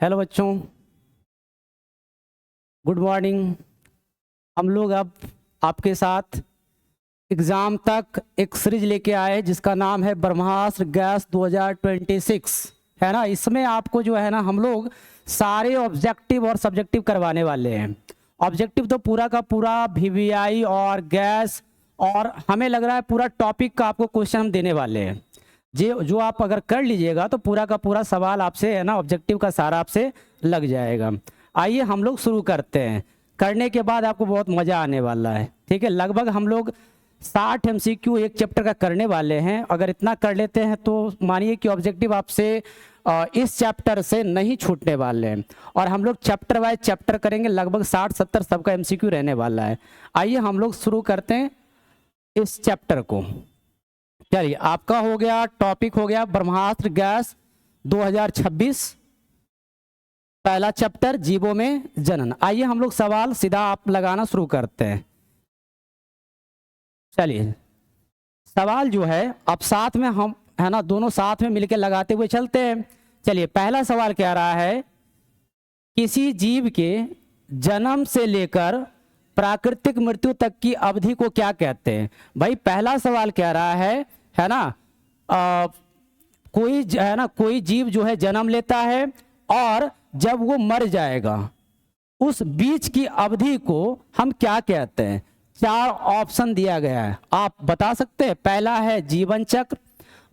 Hello बच्चों, good morning. हम लोग अब आपके साथ एग्ज़ाम तक एक सीरीज लेके आए जिसका नाम है ब्रह्मास्त्र गैस 2026, है ना। इसमें आपको जो है ना हम लोग सारे ऑब्जेक्टिव और सब्जेक्टिव करवाने वाले हैं। ऑब्जेक्टिव तो पूरा का पूरा वीवीआई और गैस, और हमें लग रहा है पूरा टॉपिक का आपको क्वेश्चन हम देने वाले हैं। जो आप अगर कर लीजिएगा तो पूरा का पूरा सवाल आपसे है ना, ऑब्जेक्टिव का सारा आपसे लग जाएगा। आइए हम लोग शुरू करते हैं। करने के बाद आपको बहुत मज़ा आने वाला है, ठीक है। लगभग हम लोग 60 MCQ एक चैप्टर का करने वाले हैं। अगर इतना कर लेते हैं तो मानिए कि ऑब्जेक्टिव आपसे इस चैप्टर से नहीं छूटने वाले हैं। और हम लोग चैप्टर वाइज चैप्टर करेंगे, लगभग 60-70 सबका MCQ रहने वाला है। आइए हम लोग शुरू करते हैं इस चैप्टर को। चलिए, आपका हो गया, टॉपिक हो गया ब्रह्मास्त्र गैस 2026, पहला चैप्टर जीवों में जनन। आइए हम लोग सवाल सीधा आप लगाना शुरू करते हैं। चलिए, सवाल जो है अब साथ में हम है ना दोनों साथ में मिलकर लगाते हुए चलते हैं। चलिए, पहला सवाल कह रहा है किसी जीव के जन्म से लेकर प्राकृतिक मृत्यु तक की अवधि को क्या कहते हैं। भाई पहला सवाल कह रहा है ना, कोई जीव जो है जन्म लेता है और जब वो मर जाएगा उस बीच की अवधि को हम क्या कहते हैं। 4 ऑप्शन दिया गया है, आप बता सकते हैं। पहला है जीवन चक्र,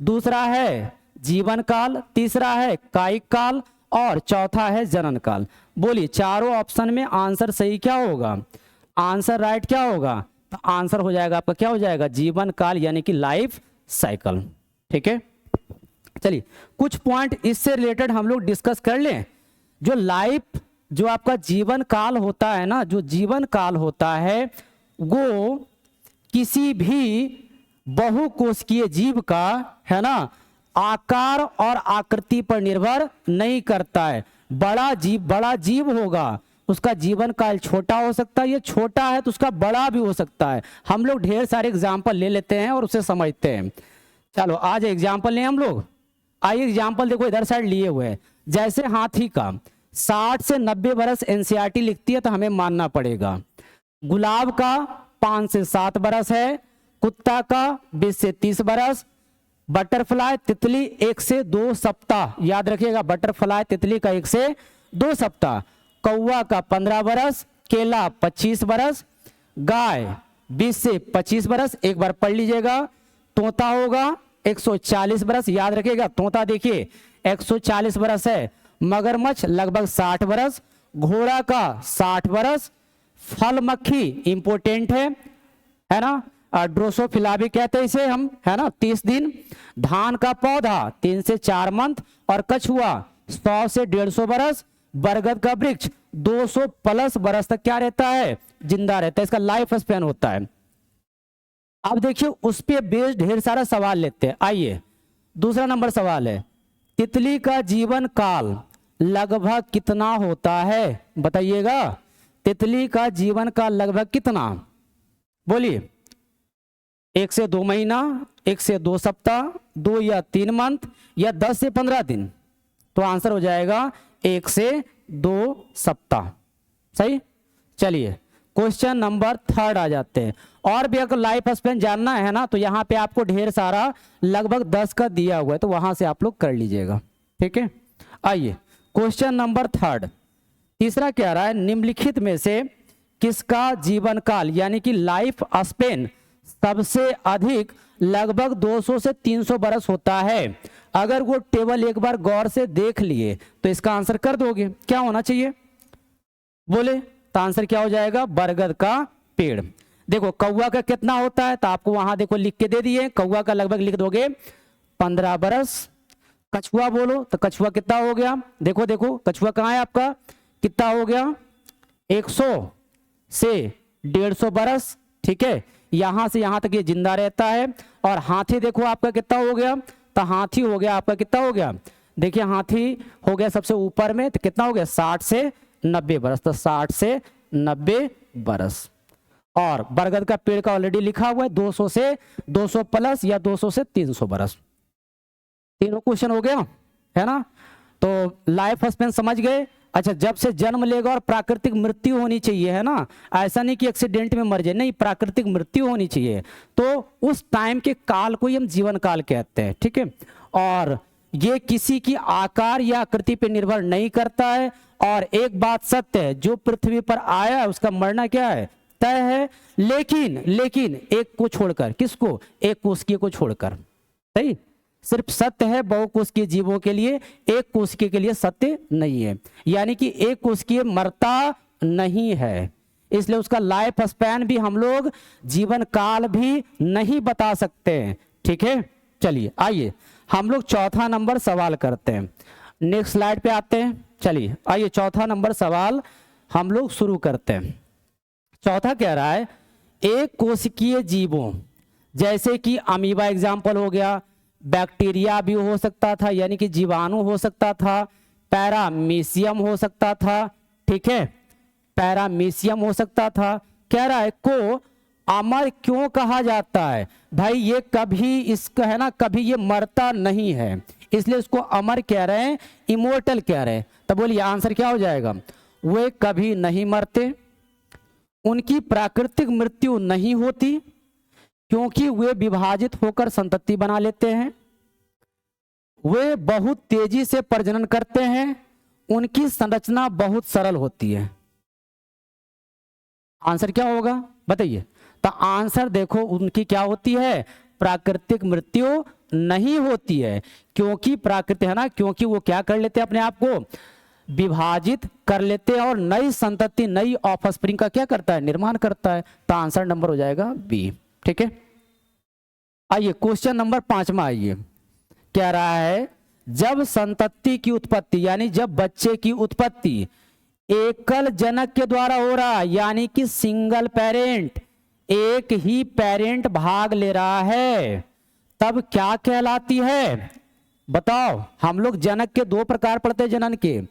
दूसरा है जीवन काल, तीसरा है कायिक काल और चौथा है जनन काल। बोलिए चारों ऑप्शन में आंसर सही क्या होगा, आंसर राइट क्या होगा। तो आंसर हो जाएगा आपका, क्या हो जाएगा, जीवन काल यानी कि लाइफ साइकिल। ठीक है, चलिए कुछ पॉइंट इससे रिलेटेड हम लोग डिस्कस कर लें। जो आपका जीवन काल होता है ना, जो जीवन काल होता है वो किसी भी बहुकोशिकीय जीव का है ना आकार और आकृति पर निर्भर नहीं करता है। बड़ा जीव होगा उसका जीवन काल छोटा हो सकता है, ये छोटा है तो उसका बड़ा भी हो सकता है। हम लोग ढेर सारे एग्जाम्पल ले लेते हैं और उसे समझते हैं। चलो आज एग्जाम्पल लें हम लोग। आइए एग्जाम्पल देखो, इधर साइड लिए हुए हैं। जैसे हाथी का 60 से 90 बरस NCERT लिखती है तो हमें मानना पड़ेगा। गुलाब का 5 से 7 बरस है, कुत्ता का 20 से 30 बरस, बटरफ्लाई तितली 1 से 2 सप्ताह, याद रखिएगा बटरफ्लाई तितली का 1 से 2 सप्ताह, कौवा का 15 बरस, केला 25 बरस, गाय 20 से 25 बरस, एक बार पढ़ लीजिएगा। तोता होगा 140 बरस, याद रखिएगा तोता देखिए 140 बरस है। मगरमच्छ लगभग 60 बरस, घोड़ा का 60 बरस, फल मक्खी इंपोर्टेंट है ना, ड्रोसोफिला भी कहते हैं इसे हम, है ना, 30 दिन। धान का पौधा 3 से 4 मंथ और कछुआ 100 से 150 बरस। बरगद का वृक्ष 200 प्लस बरस तक क्या रहता है, जिंदा रहता है, इसका लाइफ स्पैन होता है। अब देखिए उस पे बेस्ड ढेर सारा सवाल लेते हैं। आइए दूसरा नंबर सवाल है, तितली का जीवन काल लगभग कितना होता है, बताइएगा। तितली का जीवन काल लगभग कितना, बोलिए। 1 से 2 महीना, 1 से 2 सप्ताह, 2 या 3 मंथ, या 10 से 15 दिन। तो आंसर हो जाएगा 1 से 2 सप्ताह, सही। चलिए क्वेश्चन नंबर 3 आ जाते हैं। और भी अगर लाइफ स्पैन जानना है ना तो यहाँ पे आपको ढेर सारा लगभग 10 का दिया हुआ है, तो वहां से आप लोग कर लीजिएगा, ठीक है। आइए क्वेश्चन नंबर 3, तीसरा क्या रहा है, निम्नलिखित में से किसका जीवन काल यानी कि लाइफ स्पैन सबसे अधिक लगभग 200 से 300 बरस होता है। अगर वो टेबल एक बार गौर से देख लिए तो इसका आंसर कर दोगे, क्या होना चाहिए, बोले। तो आंसर क्या हो जाएगा, बरगद का पेड़। देखो कौवा का कितना होता है तो आपको वहां देखो लिख के दे दिए, कौवा का लगभग लिख दोगे 15 बरस। कछुआ बोलो तो कछुआ कितना हो गया, देखो देखो कछुआ कहाँ है आपका, कितना हो गया, 100 से 150 बरस, ठीक है। यहां से यहां तक ये जिंदा रहता है। और हाथी देखो आपका कितना हो गया, तो हाथी हो गया आपका कितना हो गया, देखिए हाथी हो गया सबसे ऊपर में, तो कितना हो गया 60 से 90 बरस, तो 60 से 90 बरस। और बरगद का पेड़ का ऑलरेडी लिखा हुआ है 200 से 200 प्लस या 200 से 300 बरस। तीनों क्वेश्चन हो गया, है ना। तो लाइफ स्पेन समझ गए। अच्छा, जब से जन्म लेगा और प्राकृतिक मृत्यु होनी चाहिए, है ना, ऐसा नहीं कि एक्सीडेंट में मर जाए, नहीं, प्राकृतिक मृत्यु होनी चाहिए। तो उस टाइम के काल को ही हम जीवन काल कहते हैं, ठीक है। और ये किसी की आकार या आकृति पर निर्भर नहीं करता है। और एक बात सत्य है, जो पृथ्वी पर आया है उसका मरना क्या है, तय है। लेकिन एक को छोड़कर, किसको, एक कोशिकीय को छोड़कर, सही, सिर्फ सत्य है बहुकोशिकीय जीवों के लिए, एक कोशिकीय के लिए सत्य नहीं है। यानी कि एक कोशिकीय मरता नहीं है, इसलिए उसका लाइफ स्पैन भी हम लोग जीवन काल भी नहीं बता सकते हैं, ठीक है। चलिए आइए हम लोग चौथा नंबर सवाल करते हैं, नेक्स्ट स्लाइड पे आते हैं। चलिए आइए चौथा नंबर सवाल हम लोग शुरू करते हैं। चौथा कह रहा है, एक कोशिकीय जीवों जैसे कि अमीबा एग्जाम्पल हो गया, बैक्टीरिया भी हो सकता था यानी कि जीवाणु हो सकता था, पैरामीशियम हो सकता था, ठीक है, पैरामीशियम हो सकता था। कह रहा है को अमर क्यों कहा जाता है, भाई ये कभी इसका है ना, कभी ये मरता नहीं है, इसलिए उसको अमर कह रहे हैं, इमोर्टल कह रहे हैं। तो बोलिए आंसर क्या हो जाएगा, वे कभी नहीं मरते, उनकी प्राकृतिक मृत्यु नहीं होती क्योंकि वे विभाजित होकर संतति बना लेते हैं, वे बहुत तेजी से प्रजनन करते हैं, उनकी संरचना बहुत सरल होती है। आंसर क्या होगा बताइए। तो आंसर देखो, उनकी क्या होती है, प्राकृतिक मृत्यु नहीं होती है, क्योंकि प्राकृतिक है ना, क्योंकि वो क्या कर लेते हैं, अपने आप को विभाजित कर लेते हैं और नई संतति, नई ऑफस्प्रिंग का क्या करता है, निर्माण करता है। तो आंसर नंबर हो जाएगा बी, ठीक है। आइए क्वेश्चन नंबर 5 आइए, कह रहा है जब संतति की उत्पत्ति यानी जब बच्चे की उत्पत्ति एकल जनक के द्वारा हो रहा है, यानी कि सिंगल पेरेंट, एक ही पेरेंट भाग ले रहा है, तब क्या कहलाती है, बताओ। हम लोग जनक के दो प्रकार पढ़ते हैं जनन के,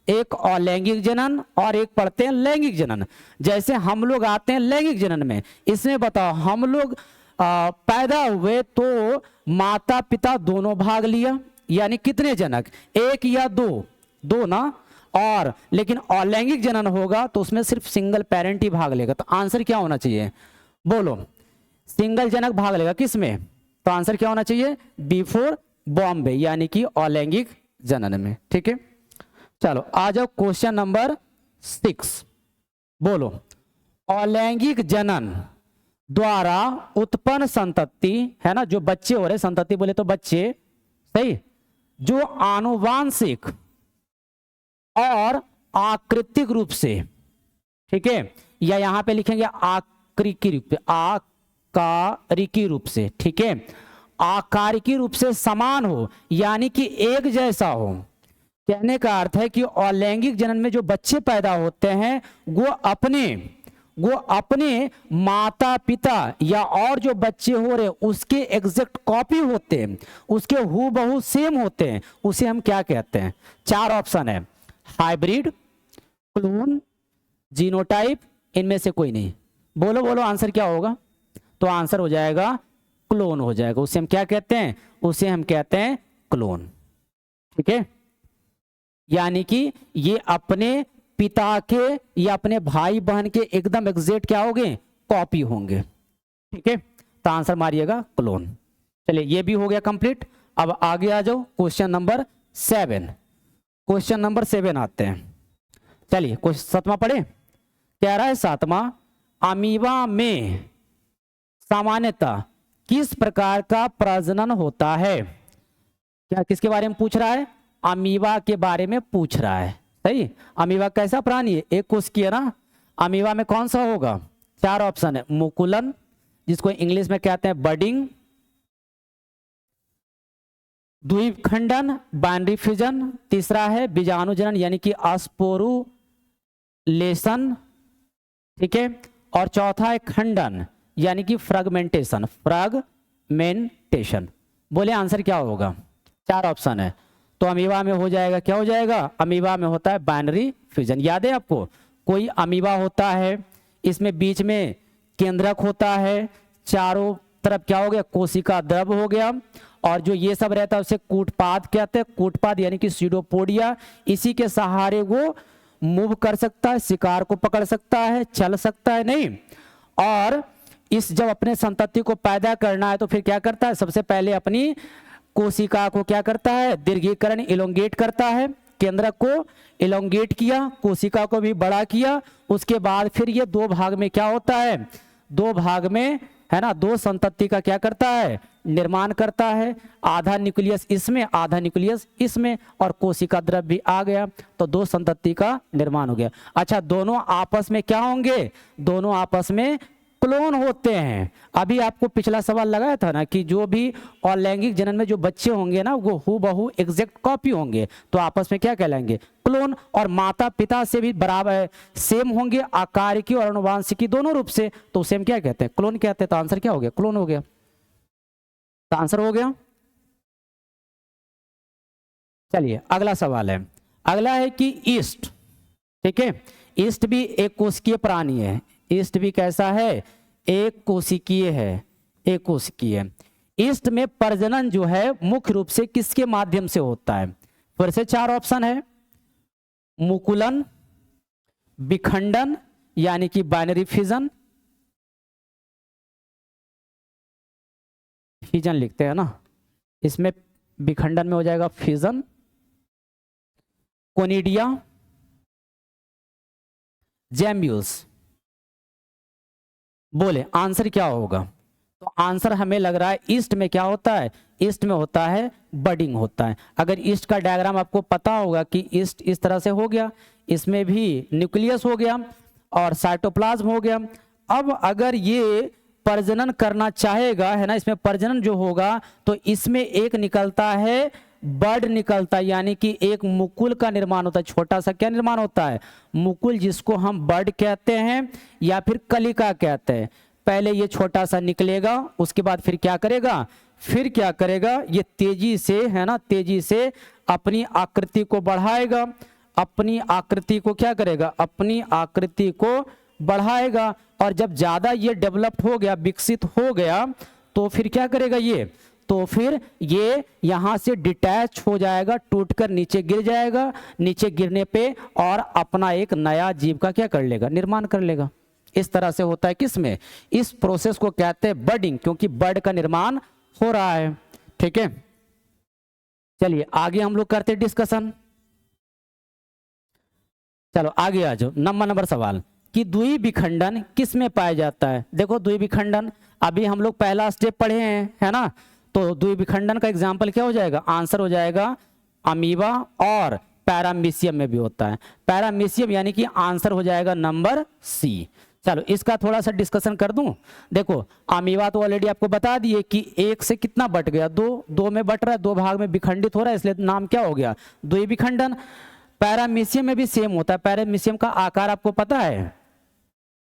एक अलैंगिक जनन और एक पढ़ते हैं लैंगिक जनन। जैसे हम लोग आते हैं लैंगिक जनन में, इसमें बताओ हम लोग पैदा हुए तो माता पिता दोनों भाग लिया, यानी कितने जनक, एक या दो, दो ना। और लेकिन अलैंगिक जनन होगा तो उसमें सिर्फ सिंगल पेरेंट ही भाग लेगा। तो आंसर क्या होना चाहिए, बोलो, सिंगल जनक भाग लेगा किसमें, तो आंसर क्या होना चाहिए, बिफोर बॉम्बे, यानी कि अलैंगिक जनन में, ठीक है। चलो आ जाओ क्वेश्चन नंबर 6, बोलो, अलैंगिक जनन द्वारा उत्पन्न संतति, है ना, जो बच्चे हो रहे, संतति बोले तो बच्चे, सही, जो आनुवांशिक और आकृतिक रूप से, ठीक है, या यहां पे लिखेंगे आकृतिक रूप, आकारिकी रूप से, ठीक है, आकारिकी रूप से समान हो, यानी कि एक जैसा हो। कहने का अर्थ है कि अलैंगिक जनन में जो बच्चे पैदा होते हैं वो अपने माता पिता या और जो बच्चे हो रहे उसके एग्जैक्ट कॉपी होते हैं, उसके हूबहू सेम होते हैं, उसे हम क्या कहते हैं। 4 ऑप्शन है, हाइब्रिड, क्लोन, जीनोटाइप, इनमें से कोई नहीं। बोलो बोलो आंसर क्या होगा, तो आंसर हो जाएगा क्लोन हो जाएगा। उसे हम क्या कहते हैं, उसे हम कहते हैं क्लोन, ठीक है। यानी कि ये अपने पिता के या अपने भाई बहन के एकदम एग्जैक्ट क्या होंगे, कॉपी होंगे, ठीक है। तो आंसर मारिएगा क्लोन। चलिए ये भी हो गया कंप्लीट। अब आगे आ जाओ क्वेश्चन नंबर 7, क्वेश्चन नंबर 7 आते हैं। चलिए क्वेश्चन 7वां पढ़े, कह रहा है 7वां, अमीबा में सामान्यतः किस प्रकार का प्रजनन होता है। क्या किसके बारे में पूछ रहा है, अमीबा के बारे में पूछ रहा है, सही। अमीबा कैसा प्राणी है, एक कोशिकीय ना। अमीबा में कौन सा होगा, 4 ऑप्शन है, मुकुलन, जिसको इंग्लिश में कहते हैं बडिंग, द्विखंडन, बाइनरी फ्यूजन, तीसरा है बीजाणुजनन यानी कि अस्पोरुलेशन, ठीक है, और चौथा है खंडन यानी कि फ्रैगमेंटेशन, फ्रैगमेंटेशन। बोले आंसर क्या होगा, 4 ऑप्शन है। तो अमीबा में हो जाएगा, क्या हो जाएगा, अमीबा में होता है बाइनरी फ्यूजन। याद है आपको, कोई अमीबा होता है, इसमें बीच में केंद्रक होता है, चारों तरफ क्या हो गया, कोशिका द्रव हो गया, और जो ये सब रहता है उसे कूटपाद कहते हैं। कूटपाद यानी कि सीडोपोडिया, इसी के सहारे वो मूव कर सकता है, शिकार को पकड़ सकता है, चल सकता है नहीं। और इस जब अपने संतति को पैदा करना है तो फिर क्या करता है, सबसे पहले अपनी कोशिका को क्या करता है, दीर्घीकरण इलोंगेट करता है, केंद्रक को इलोंगेट किया, कोशिका को भी बड़ा किया, उसके बाद फिर ये दो भाग में क्या होता है, दो भाग में है ना, दो संतति का क्या करता है, निर्माण करता है। आधा न्यूक्लियस इसमें, आधा न्यूक्लियस इसमें, और कोशिका द्रव्य भी आ गया, तो दो संतति का निर्माण हो गया। अच्छा, दोनों आपस में क्या होंगे, दोनों आपस में क्लोन होते हैं। अभी आपको पिछला सवाल लगाया था ना कि जो भी अलैंगिक जनन में जो बच्चे होंगे ना वो हूबहू एग्जैक्ट कॉपी होंगे, तो आपस में क्या कहलाएंगे, क्लोन। और माता पिता से भी बराबर सेम होंगे, आकार की और आनुवांशिकी दोनों रूप से, तो उसे हम क्या कहते हैं, क्लोन कहते हैं। तो आंसर क्या हो गया, क्लोन हो गया। तो आंसर हो गया। चलिए अगला सवाल है, अगला है कि ईस्ट, ठीक है, ईस्ट भी एक कोशिकीय प्राणी है। ईस्ट भी कैसा है, एक कोशिकीय है, एक कोशिकीय। ईस्ट में प्रजनन जो है मुख्य रूप से किसके माध्यम से होता है, फिर से चार ऑप्शन है, मुकुलन, विखंडन यानी कि बाइनरी फिजन, फिजन लिखते हैं ना, इसमें विखंडन में हो जाएगा फिजन, कोनिडिया, जैम्ब्यूल्स। बोले आंसर क्या होगा, तो आंसर हमें लग रहा है ईस्ट में क्या होता है, ईस्ट में होता है बडिंग होता है। अगर ईस्ट का डायग्राम आपको पता होगा कि ईस्ट इस तरह से हो गया, इसमें भी न्यूक्लियस हो गया और साइटोप्लाज्म हो गया। अब अगर ये प्रजनन करना चाहेगा है ना, इसमें प्रजनन जो होगा तो इसमें एक निकलता है बड निकलता है, यानी कि एक मुकुल का निर्माण होता है, छोटा सा क्या निर्माण होता है, मुकुल, जिसको हम बड कहते हैं या फिर कलिका कहते हैं। पहले ये छोटा सा निकलेगा, उसके बाद फिर क्या करेगा, फिर क्या करेगा, ये तेजी से है ना, तेजी से अपनी आकृति को बढ़ाएगा, अपनी आकृति को क्या करेगा, अपनी आकृति को बढ़ाएगा। और जब ज्यादा ये डेवलप्ड हो गया, विकसित हो गया, तो फिर क्या करेगा ये, तो फिर ये यहां से डिटैच हो जाएगा, टूटकर नीचे गिर जाएगा, नीचे गिरने पे और अपना एक नया जीव का क्या कर लेगा, निर्माण कर लेगा। इस तरह से होता है किसमें, इस प्रोसेस को कहते हैं बडिंग, क्योंकि बड का निर्माण हो रहा है। ठीक है, चलिए आगे हम लोग करते हैं डिस्कशन। चलो आगे आ जाओ, नंबर सवाल कि द्वि विखंडन किस में पाया जाता है। देखो द्वि विखंडन अभी हम लोग पहला स्टेप पढ़े हैं, है ना, तो द्वि विखंडन का एग्जाम्पल क्या हो जाएगा, आंसर हो जाएगा अमीबा, और पैरामीशियम में भी होता है। पैरामीशियम यानी कि आंसर हो जाएगा नंबर सी। चलो इसका थोड़ा सा डिस्कशन कर दूं। देखो अमीबा तो ऑलरेडी आपको बता दिए कि एक से कितना बट गया, दो में बट रहा है, दो भाग में विखंडित हो रहा है, इसलिए नाम क्या हो गया, द्वि विखंडन। पैरामीशियम में भी सेम होता है, पैरामीशियम का आकार आपको पता है,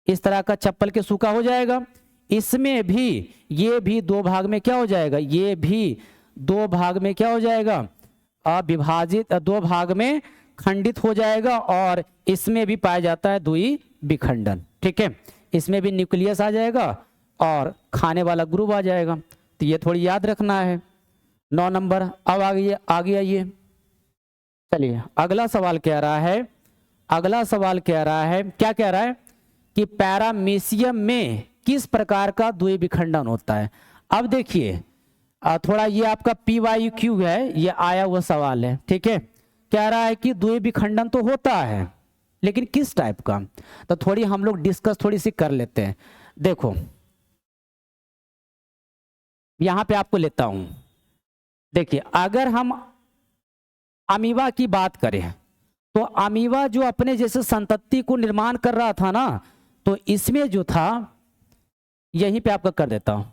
इस तरह का चप्पल के सूखा हो जाएगा। इसमें भी ये भी दो भाग में क्या हो जाएगा, ये भी दो भाग में क्या हो जाएगा, अविभाजित, दो भाग में खंडित हो जाएगा, और इसमें भी पाया जाता है द्वि विखंडन। ठीक है, इसमें भी न्यूक्लियस आ जाएगा और खाने वाला ग्रुप आ जाएगा, तो ये थोड़ी याद रखना है। 9 नंबर। अब आगे आइए, चलिए अगला सवाल कह रहा है, अगला सवाल कह रहा है, क्या कह रहा है कि पैरामीशियम में किस प्रकार का द्वि विखंडन होता है। अब देखिए थोड़ा ये आपका PYQ है, ये आया हुआ सवाल है। ठीक है, कह रहा है कि द्वि विखंडन तो होता है, लेकिन किस टाइप का, तो थोड़ी हम लोग डिस्कस थोड़ी सी कर लेते हैं। देखो यहां पे आपको लेता हूं, देखिए अगर हम अमीबा की बात करें तो अमीबा जो अपने जैसे संतति को निर्माण कर रहा था ना, तो इसमें जो था, यहीं पे आपका कर देता हूं।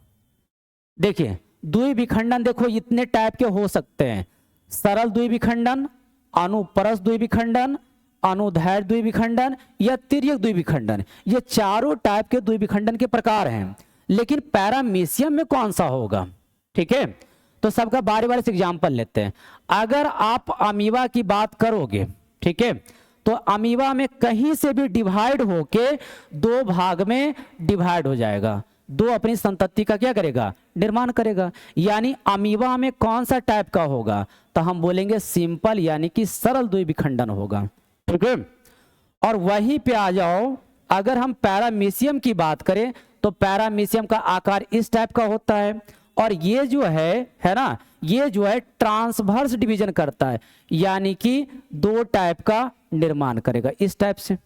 देखिए द्वि विखंडन देखो इतने टाइप के हो सकते हैं, सरल द्वि विखंडन, अनुप्रस्थ द्वि विखंडन, अनुदैर्घ्य द्वि विखंडन या तिर्यक द्वि विखंडन, ये चारों टाइप के द्वि विखंडन के प्रकार हैं। लेकिन पैरामीशियम में कौन सा होगा, ठीक है, तो सबका बारी बारी से एग्जाम्पल लेते हैं। अगर आप अमीबा की बात करोगे, ठीक है, तो अमीबा में कहीं से भी डिवाइड होके दो भाग में डिवाइड हो जाएगा। दो अपनी संतति का क्या करेगा, निर्माण करेगा। यानी अमीबा में कौन सा टाइप का होगा, तो हम बोलेंगे सिंपल यानी कि सरल द्विविखंडन होगा, ठीक है। और वहीं पे आ जाओ, अगर हम पैरामीशियम की बात करें तो पैरामीशियम का आकार इस टाइप का होता है, और ये जो है ना, ये जो है ट्रांसवर्स डिवीजन करता है, यानी कि दो टाइप का निर्माण करेगा इस टाइप से।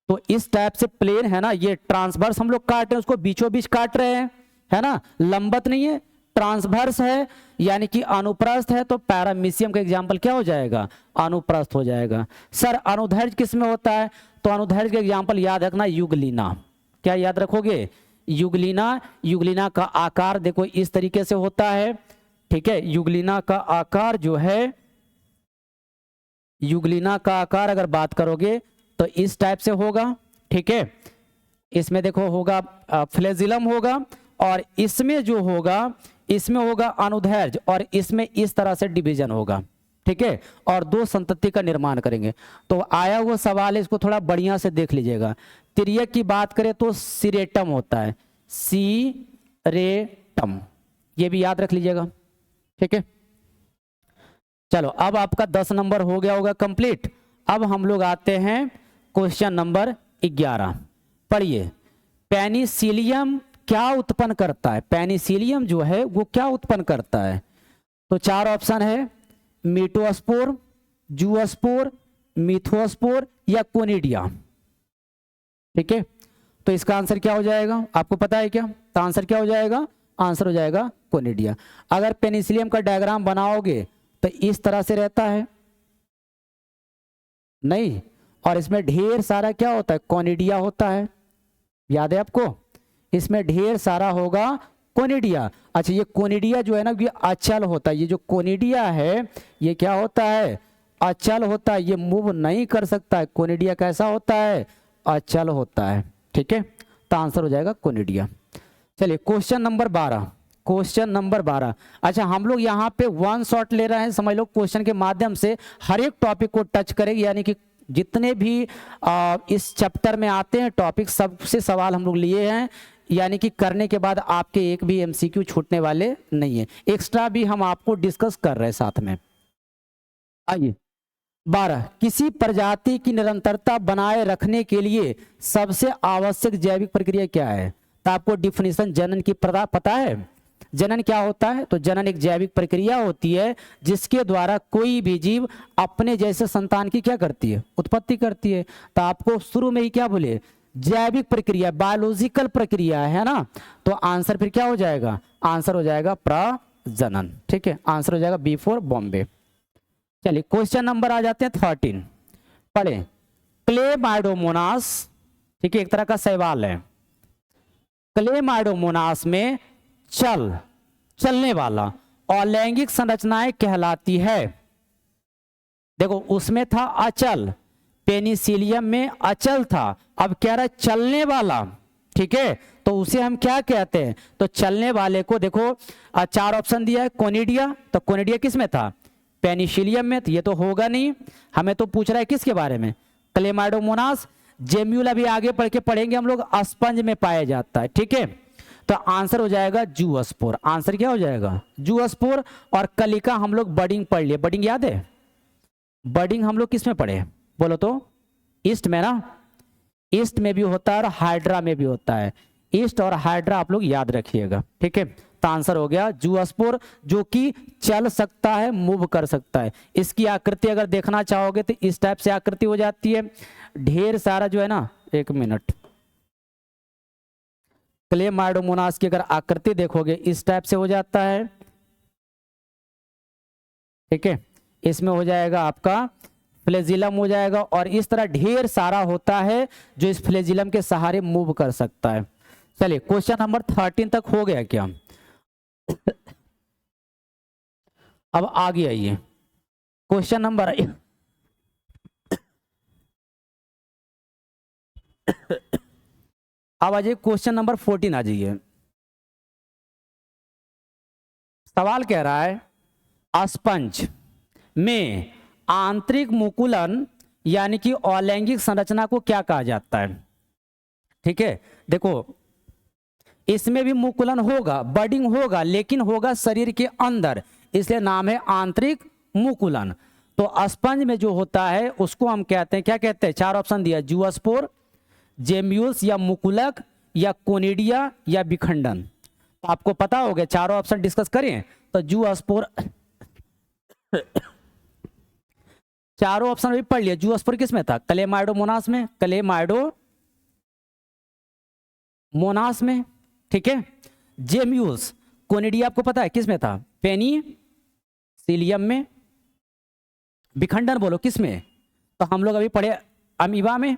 तो इस टाइप से प्लेन है ना, ये ट्रांसवर्स हम लोग काट रहे हैं, उसको बीचों बीच काट रहे हैं, है ना, लंबवत नहीं है, ट्रांसवर्स है यानी कि अनुप्रस्थ है, तो पैरामीशियम का एग्जाम्पल क्या हो जाएगा, अनुप्रस्थ हो जाएगा। सर अनुदैर्घ्य किस में होता है, तो अनुदैर्घ्य का एग्जाम्पल याद रखना युगलीना। क्या याद रखोगे, युगलीना। युगलीना का आकार देखो इस तरीके से होता है, ठीक है। युगलीना का आकार जो है, युगलीना का आकार अगर बात करोगे तो इस टाइप से होगा, ठीक है। इसमें देखो होगा फ्लैजिलम होगा, और इसमें जो होगा, इसमें होगा अनुदैर्घ्य, और इसमें इस तरह से डिवीजन होगा, ठीक है। और दो संतति का निर्माण करेंगे। तो आया हुआ सवाल है, इसको थोड़ा बढ़िया से देख लीजिएगा। तिर्यक की बात करें तो सिरेटम होता है, सिरेटम, ये भी याद रख लीजिएगा, ठीक है। चलो अब आपका 10 नंबर हो गया होगा कंप्लीट। अब हम लोग आते हैं क्वेश्चन नंबर 11। पढ़िए, पेनिसिलियम क्या उत्पन्न करता है, पेनिसिलियम जो है वो क्या उत्पन्न करता है। तो 4 ऑप्शन है, मीटोस्पोर, जूस्पोर, मिथोस्पोर या कोनिडिया, ठीक है। तो इसका आंसर क्या हो जाएगा, आपको पता है क्या, तो आंसर क्या हो जाएगा, आंसर हो जाएगा कोनिडिया। अगर पेनिसिलियम का डायग्राम बनाओगे तो इस तरह से रहता है, नहीं, और इसमें ढेर सारा क्या होता है, कोनिडिया होता है, याद है आपको, इसमें ढेर सारा होगा कोनिडिया। अच्छा, ये कोनिडिया जो है ना, ये अचल होता है, ये जो कोनिडिया है ये क्या होता है, अचल होता है, ये मूव नहीं कर सकता है। कोनिडिया कैसा होता है, अचल होता है, ठीक है। तो आंसर हो जाएगा कोनिडिया। चलिए क्वेश्चन नंबर 12, क्वेश्चन नंबर 12। अच्छा, हम लोग यहाँ पे वन शॉट ले रहे हैं, समझ लो, क्वेश्चन के माध्यम से हर एक टॉपिक को टच करेंगे, यानी कि जितने भी इस चैप्टर में आते हैं टॉपिक, सबसे सवाल हम लोग लिए हैं, यानी कि करने के बाद आपके एक भी एमसीक्यू छूटने वाले नहीं है, एक्स्ट्रा भी हम आपको डिस्कस कर रहे हैं साथ में। आइए 12, किसी प्रजाति की निरंतरता बनाए रखने के लिए सबसे आवश्यक जैविक प्रक्रिया क्या है। तो आपको डिफिनीशन जनन की पता है, जनन क्या होता है, तो जनन एक जैविक प्रक्रिया होती है जिसके द्वारा कोई भी जीव अपने जैसे संतान की क्या करती है, उत्पत्ति करती है। तो आपको शुरू में ही क्या बोले, जैविक प्रक्रिया, बायोलॉजिकल प्रक्रिया है ना, तो आंसर फिर क्या हो जाएगा, आंसर हो जाएगा प्रजनन, ठीक है, आंसर हो जाएगा बी फॉर बॉम्बे। चलिए क्वेश्चन नंबर आ जाते हैं 13, पढ़े, क्लेमाइडोमोनास, ठीक है, एक तरह का सवाल है, क्लेमाइडोमोनास में चलने वाला अलैंगिक संरचनाएं कहलाती है। देखो उसमें था अचल, पेनिसिलियम में अचल था, अब कह रहा है चलने वाला, ठीक है, तो उसे हम क्या कहते हैं, तो चलने वाले को देखो 4 ऑप्शन दिया है, कोनिडिया, तो कोनिडिया किस में था, पेनिसिलियम में, तो ये तो होगा नहीं, हमें तो पूछ रहा है किसके बारे में, क्लेमाइडोमोनास। जेम्यूला भी आगे पढ़ के पढ़ेंगे हम लोग, स्पंज में पाया जाता है, ठीक है। तो आंसर हो जाएगा जूस्पोर, आंसर क्या हो जाएगा, जूस्पोर। और कलिका हम लोग बडिंग पढ़ लिए, बडिंग याद है, बडिंग हम लोग किस में पढ़े, बोलो तो, ईस्ट में ना, ईस्ट में भी होता है और हाइड्रा में भी होता है, ईस्ट और हाइड्रा आप लोग याद रखिएगा, ठीक है। तो आंसर हो गया जूस्पोर, जो कि चल सकता है, मूव कर सकता है। इसकी आकृति अगर देखना चाहोगे तो इस टाइप से आकृति हो जाती है, ढेर सारा जो है ना, एक मिनट, क्लेमाइडोमोनास की अगर आकृति देखोगे इस टाइप से हो जाता है, ठीक है, इसमें हो जाएगा आपका फ्लैजिलम हो जाएगा, और इस तरह ढेर सारा होता है जो इस फ्लैजिलम के सहारे मूव कर सकता है। चलिए क्वेश्चन नंबर 13 तक हो गया क्या, अब आगे आइए क्वेश्चन नंबर अब आ जाइए क्वेश्चन नंबर 14 आ जाइए। सवाल कह रहा है स्पंज में आंतरिक मुकुलन यानी कि अलैंगिक संरचना को क्या कहा जाता है, ठीक है। देखो इसमें भी मुकुलन होगा, बडिंग होगा, लेकिन होगा शरीर के अंदर, इसलिए नाम है आंतरिक मुकुलन। तो स्पंज में जो होता है उसको हम कहते हैं, क्या कहते हैं, 4 ऑप्शन दिया, जूस्पोर, जेम्यूल्स या मुकुलक या कोनिडिया या विखंडन। तो आपको पता हो गया, चारों ऑप्शन डिस्कस करें तो जूस्पोर, चारों ऑप्शन भी पढ़ लिया। जूस्पोर किस में था, क्लेमाइडोमोनास में, क्लेमाइडोमोनास में, ठीक है। जेम्यूल्स, कोनिडिया आपको पता है किस में था, पेनिसिलियम में। विखंडन बोलो किस में, तो हम लोग अभी पढ़े अमीबा में,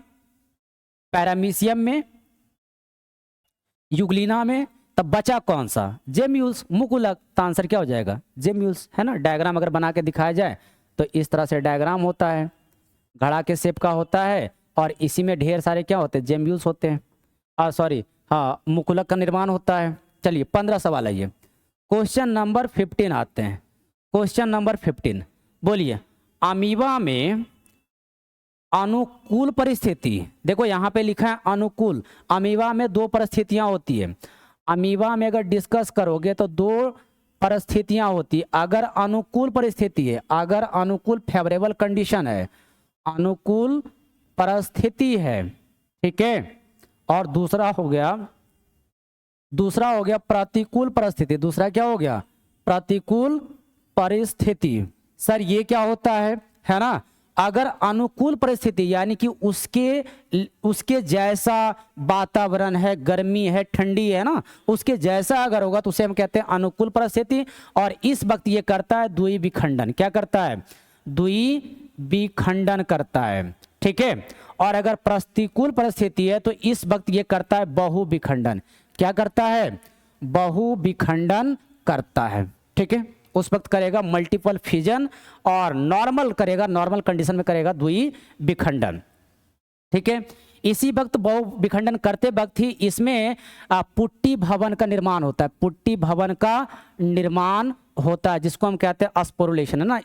पैरामीशियम में, यूग्लिना में। तब बचा कौन सा, जेम्यूल्स, मुकुलक। तो आंसर क्या हो जाएगा, जेम्यूल्स, है ना। डायग्राम अगर बना के दिखाया जाए तो इस तरह से डायग्राम होता है, घड़ा के शेप का होता है, और इसी में ढेर सारे क्या होते हैं, जेम्यूल्स होते हैं, सॉरी हाँ, मुकुलक का निर्माण होता है। चलिए 15 सवाल आइए। क्वेश्चन नंबर 15 आते हैं। क्वेश्चन नंबर 15 बोलिए, अमीबा में अनुकूल परिस्थिति, देखो यहाँ पे लिखा है अनुकूल। अमीबा में 2 परिस्थितियां होती है। अमीबा में अगर डिस्कस करोगे तो 2 परिस्थितियां होती है। अगर अनुकूल परिस्थिति है, अगर अनुकूल फेवरेबल कंडीशन है, अनुकूल परिस्थिति है, ठीक है, और दूसरा हो गया प्रतिकूल परिस्थिति। दूसरा क्या हो गया, प्रतिकूल परिस्थिति। सर ये क्या होता है ना। अगर अनुकूल परिस्थिति यानी कि उसके जैसा वातावरण है, गर्मी है, ठंडी है ना, उसके जैसा अगर होगा तो उसे हम कहते हैं अनुकूल परिस्थिति। और इस वक्त ये करता है द्विविखंडन। क्या करता है, द्विविखंडन करता है, ठीक है। और अगर प्रतिकूल परिस्थिति है तो इस वक्त ये करता है बहुविखंडन। क्या करता है, बहुविखंडन करता है, ठीक है। उस वक्त करेगा मल्टीपल फिजन, और नॉर्मल करेगा, नॉर्मल कंडीशन में करेगा द्विविखंडन, ठीक है। इसी वक्त बहुविखंडन करते वक्त ही इसमें पुट्टी भवन का निर्माण होता है। पुट्टी भवन का निर्माण होता है जिसको हम कहते हैं स्पोरुलेशन, है ना,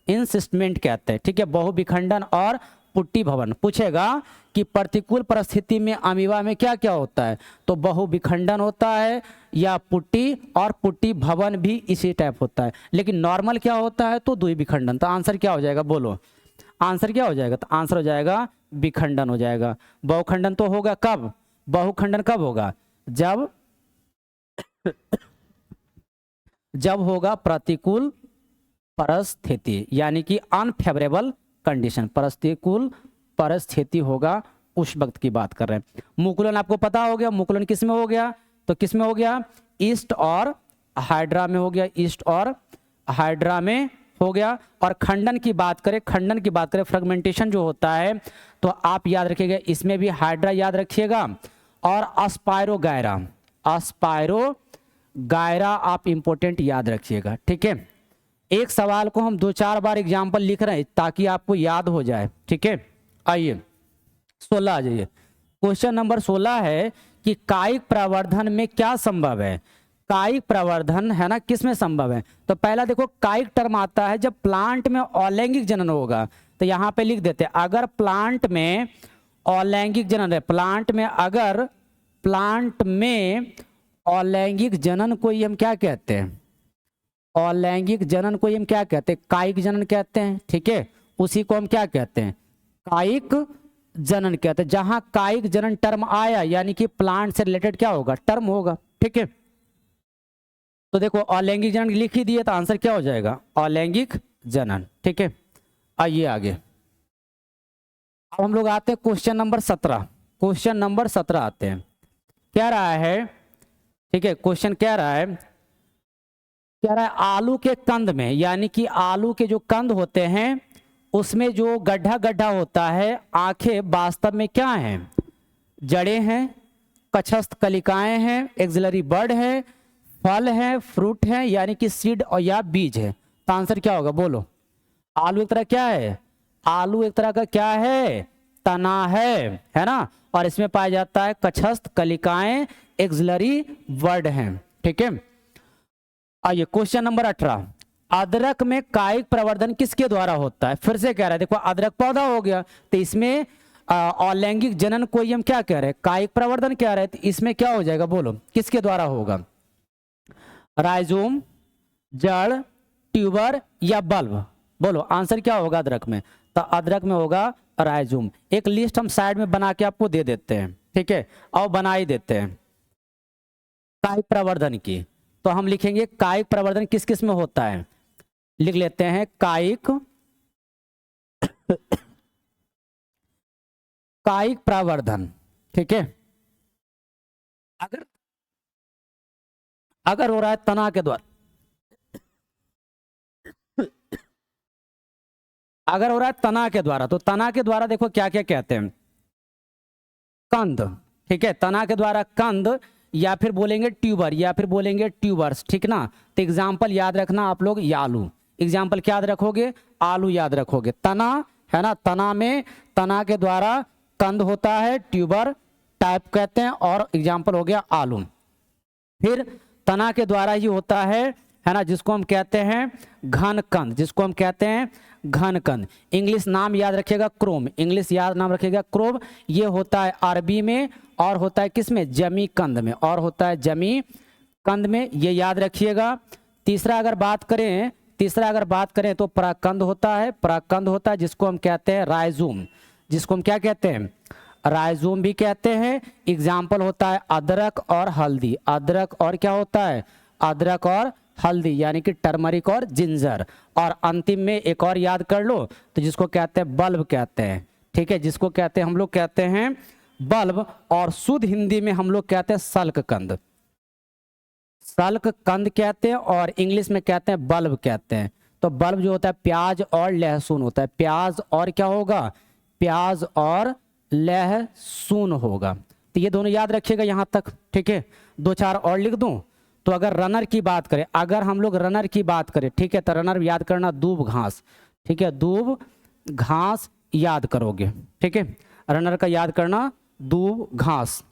इंसिस्टमेंट कहते हैं, ठीक है। बहुविखंडन और पुट्टी भवन। पूछेगा कि प्रतिकूल परिस्थिति में अमीबा में क्या क्या होता है, तो बहुविखंडन होता है या पुट्टी, और पुट्टी भवन भी इसी टाइप होता है। लेकिन नॉर्मल क्या होता है, तो द्विविखंडन। तो आंसर क्या हो जाएगा, बोलो आंसर क्या हो जाएगा, तो आंसर हो जाएगा विखंडन हो जाएगा। बहुखंडन तो होगा कब, बहुखंडन कब होगा, जब होगा प्रतिकूल परिस्थिति, यानी कि अनफेवरेबल कंडीशन, प्रतिकूल परिस्थिति होगा, उस वक्त की बात कर रहे हैं। मुकुलन आपको पता हो गया, मुकुलन किस में हो गया, तो किस में हो गया, ईस्ट और हाइड्रा में हो गया, ईस्ट और हाइड्रा में हो गया। और खंडन की बात करें, फ्रेगमेंटेशन जो होता है, तो आप याद रखिएगा इसमें भी हाइड्रा याद रखिएगा, और अस्पायरोगायरा आप इंपॉर्टेंट याद रखिएगा, ठीक है। एक सवाल को हम 2-4 बार एग्जाम्पल लिख रहे हैं ताकि आपको याद हो जाए, ठीक है। आइए 16 आ जाइए। क्वेश्चन नंबर 16 है कि कायिक प्रवर्धन में क्या संभव है। कायिक प्रवर्धन है ना, किस में संभव है, तो पहला देखो कायिक टर्म आता है जब प्लांट में अलैंगिक जनन होगा। तो यहाँ पे लिख देते हैं, अगर प्लांट में अलैंगिक जनन है, प्लांट में अलैंगिक जनन को ही हम क्या कहते हैं, अलैंगिक जनन को हम क्या कहते हैं, कायिक जनन कहते हैं, ठीक है। उसी को हम क्या कहते हैं, कायिक जनन कहते हैं। जहां कायिक जनन टर्म आया यानी कि प्लांट से रिलेटेड क्या होगा, टर्म होगा, ठीक है। तो देखो अलैंगिक जनन लिख ही दिए तो आंसर क्या हो जाएगा, अलैंगिक जनन, ठीक है। आइए आगे, अब हम लोग आते हैं क्वेश्चन नंबर 17। क्वेश्चन नंबर 17 आते हैं, क्या रहा है, ठीक है। क्वेश्चन कह रहा है आलू के कंद में, यानी कि आलू के जो कंद होते हैं उसमें जो गड्ढा होता है, आंखें वास्तव में क्या हैं, जड़ें हैं, कक्षस्थ कलिकाएं हैं, एक्सिलरी बर्ड है, फल है, फ्रूट है, यानी कि सीड और या बीज है। तो आंसर क्या होगा, बोलो। आलू एक तरह क्या है, आलू एक तरह का क्या है, तना है ना, और इसमें पाया जाता है कक्षस्थ कलिकाएं, एक्सिलरी बर्ड हैं, ठीक है। आइए क्वेश्चन नंबर 18, अदरक में कायिक प्रवर्धन किसके द्वारा होता है। फिर से कह रहा है, देखो अदरक पौधा हो गया तो इसमें और लैंगिक जनन को ही हम क्या कह रहे हैं, कायिक प्रवर्धन कह रहे हैं। तो इसमें क्या हो जाएगा, बोलो किसके द्वारा होगा, राइजोम, जड़, ट्यूबर या बल्ब, बोलो आंसर क्या होगा अदरक में। तो अदरक में होगा राइजोम। एक लिस्ट हम साइड में बना के आपको दे देते हैं, ठीक है, और बना ही देते हैं कायिक प्रवर्धन की। तो हम लिखेंगे कायिक प्रवर्धन किस किस में होता है, लिख लेते हैं कायिक कायिक प्रवर्धन, ठीक है। अगर हो रहा है तना के द्वारा, अगर हो रहा है तना के द्वारा, तो तना के द्वारा देखो क्या क्या कहते हैं, कंद, ठीक है, तना के द्वारा कंद, या फिर बोलेंगे ट्यूबर, या फिर बोलेंगे ट्यूबर्स, ठीक ना। तो एग्जाम्पल याद रखना आप लोग, आलू, एग्जाम्पल क्या याद रखोगे, आलू याद रखोगे। तना है ना, तना में तना के द्वारा कंद होता है, ट्यूबर टाइप कहते हैं, और एग्जाम्पल हो गया आलू। फिर तना के द्वारा ही होता है ना, जिसको हम कहते हैं घन कंद, जिसको हम कहते हैं घन कंद। इंग्लिश नाम याद रखिएगा क्रोम, इंग्लिश याद नाम रखिएगा क्रोम। ये होता है अरबी में, और होता है किसमें, जमी कंद में, और होता है जमी कंद में, ये याद रखिएगा। तीसरा अगर बात करें तो परागकंद होता है, परागकंद होता है जिसको हम कहते हैं राइजोम, जिसको हम क्या कहते हैं, राइजोम भी कहते हैं। एग्जाम्पल होता है अदरक और हल्दी, अदरक और क्या होता है, अदरक और हल्दी, यानी कि टर्मरिक और जिंजर। और अंतिम में एक और याद कर लो, तो जिसको कहते हैं बल्ब कहते हैं, ठीक है, जिसको कहते हैं हम लोग कहते हैं बल्ब, और शुद्ध हिंदी में हम लोग कहते हैं सल्ककंद, सल्ककंद कहते हैं, और इंग्लिश में कहते हैं बल्ब कहते हैं। तो बल्ब जो होता है प्याज और लहसुन होता है, प्याज और क्या होगा, प्याज और लहसुन होगा। तो ये दोनों याद रखिएगा यहाँ तक, ठीक है। दो चार और लिख दूं, तो अगर रनर की बात करें, अगर हम लोग रनर की बात करें, ठीक है, तो रनर याद करना दूब घास, ठीक है, दूब घास याद करोगे, ठीक है, रनर का याद करना दूब घास।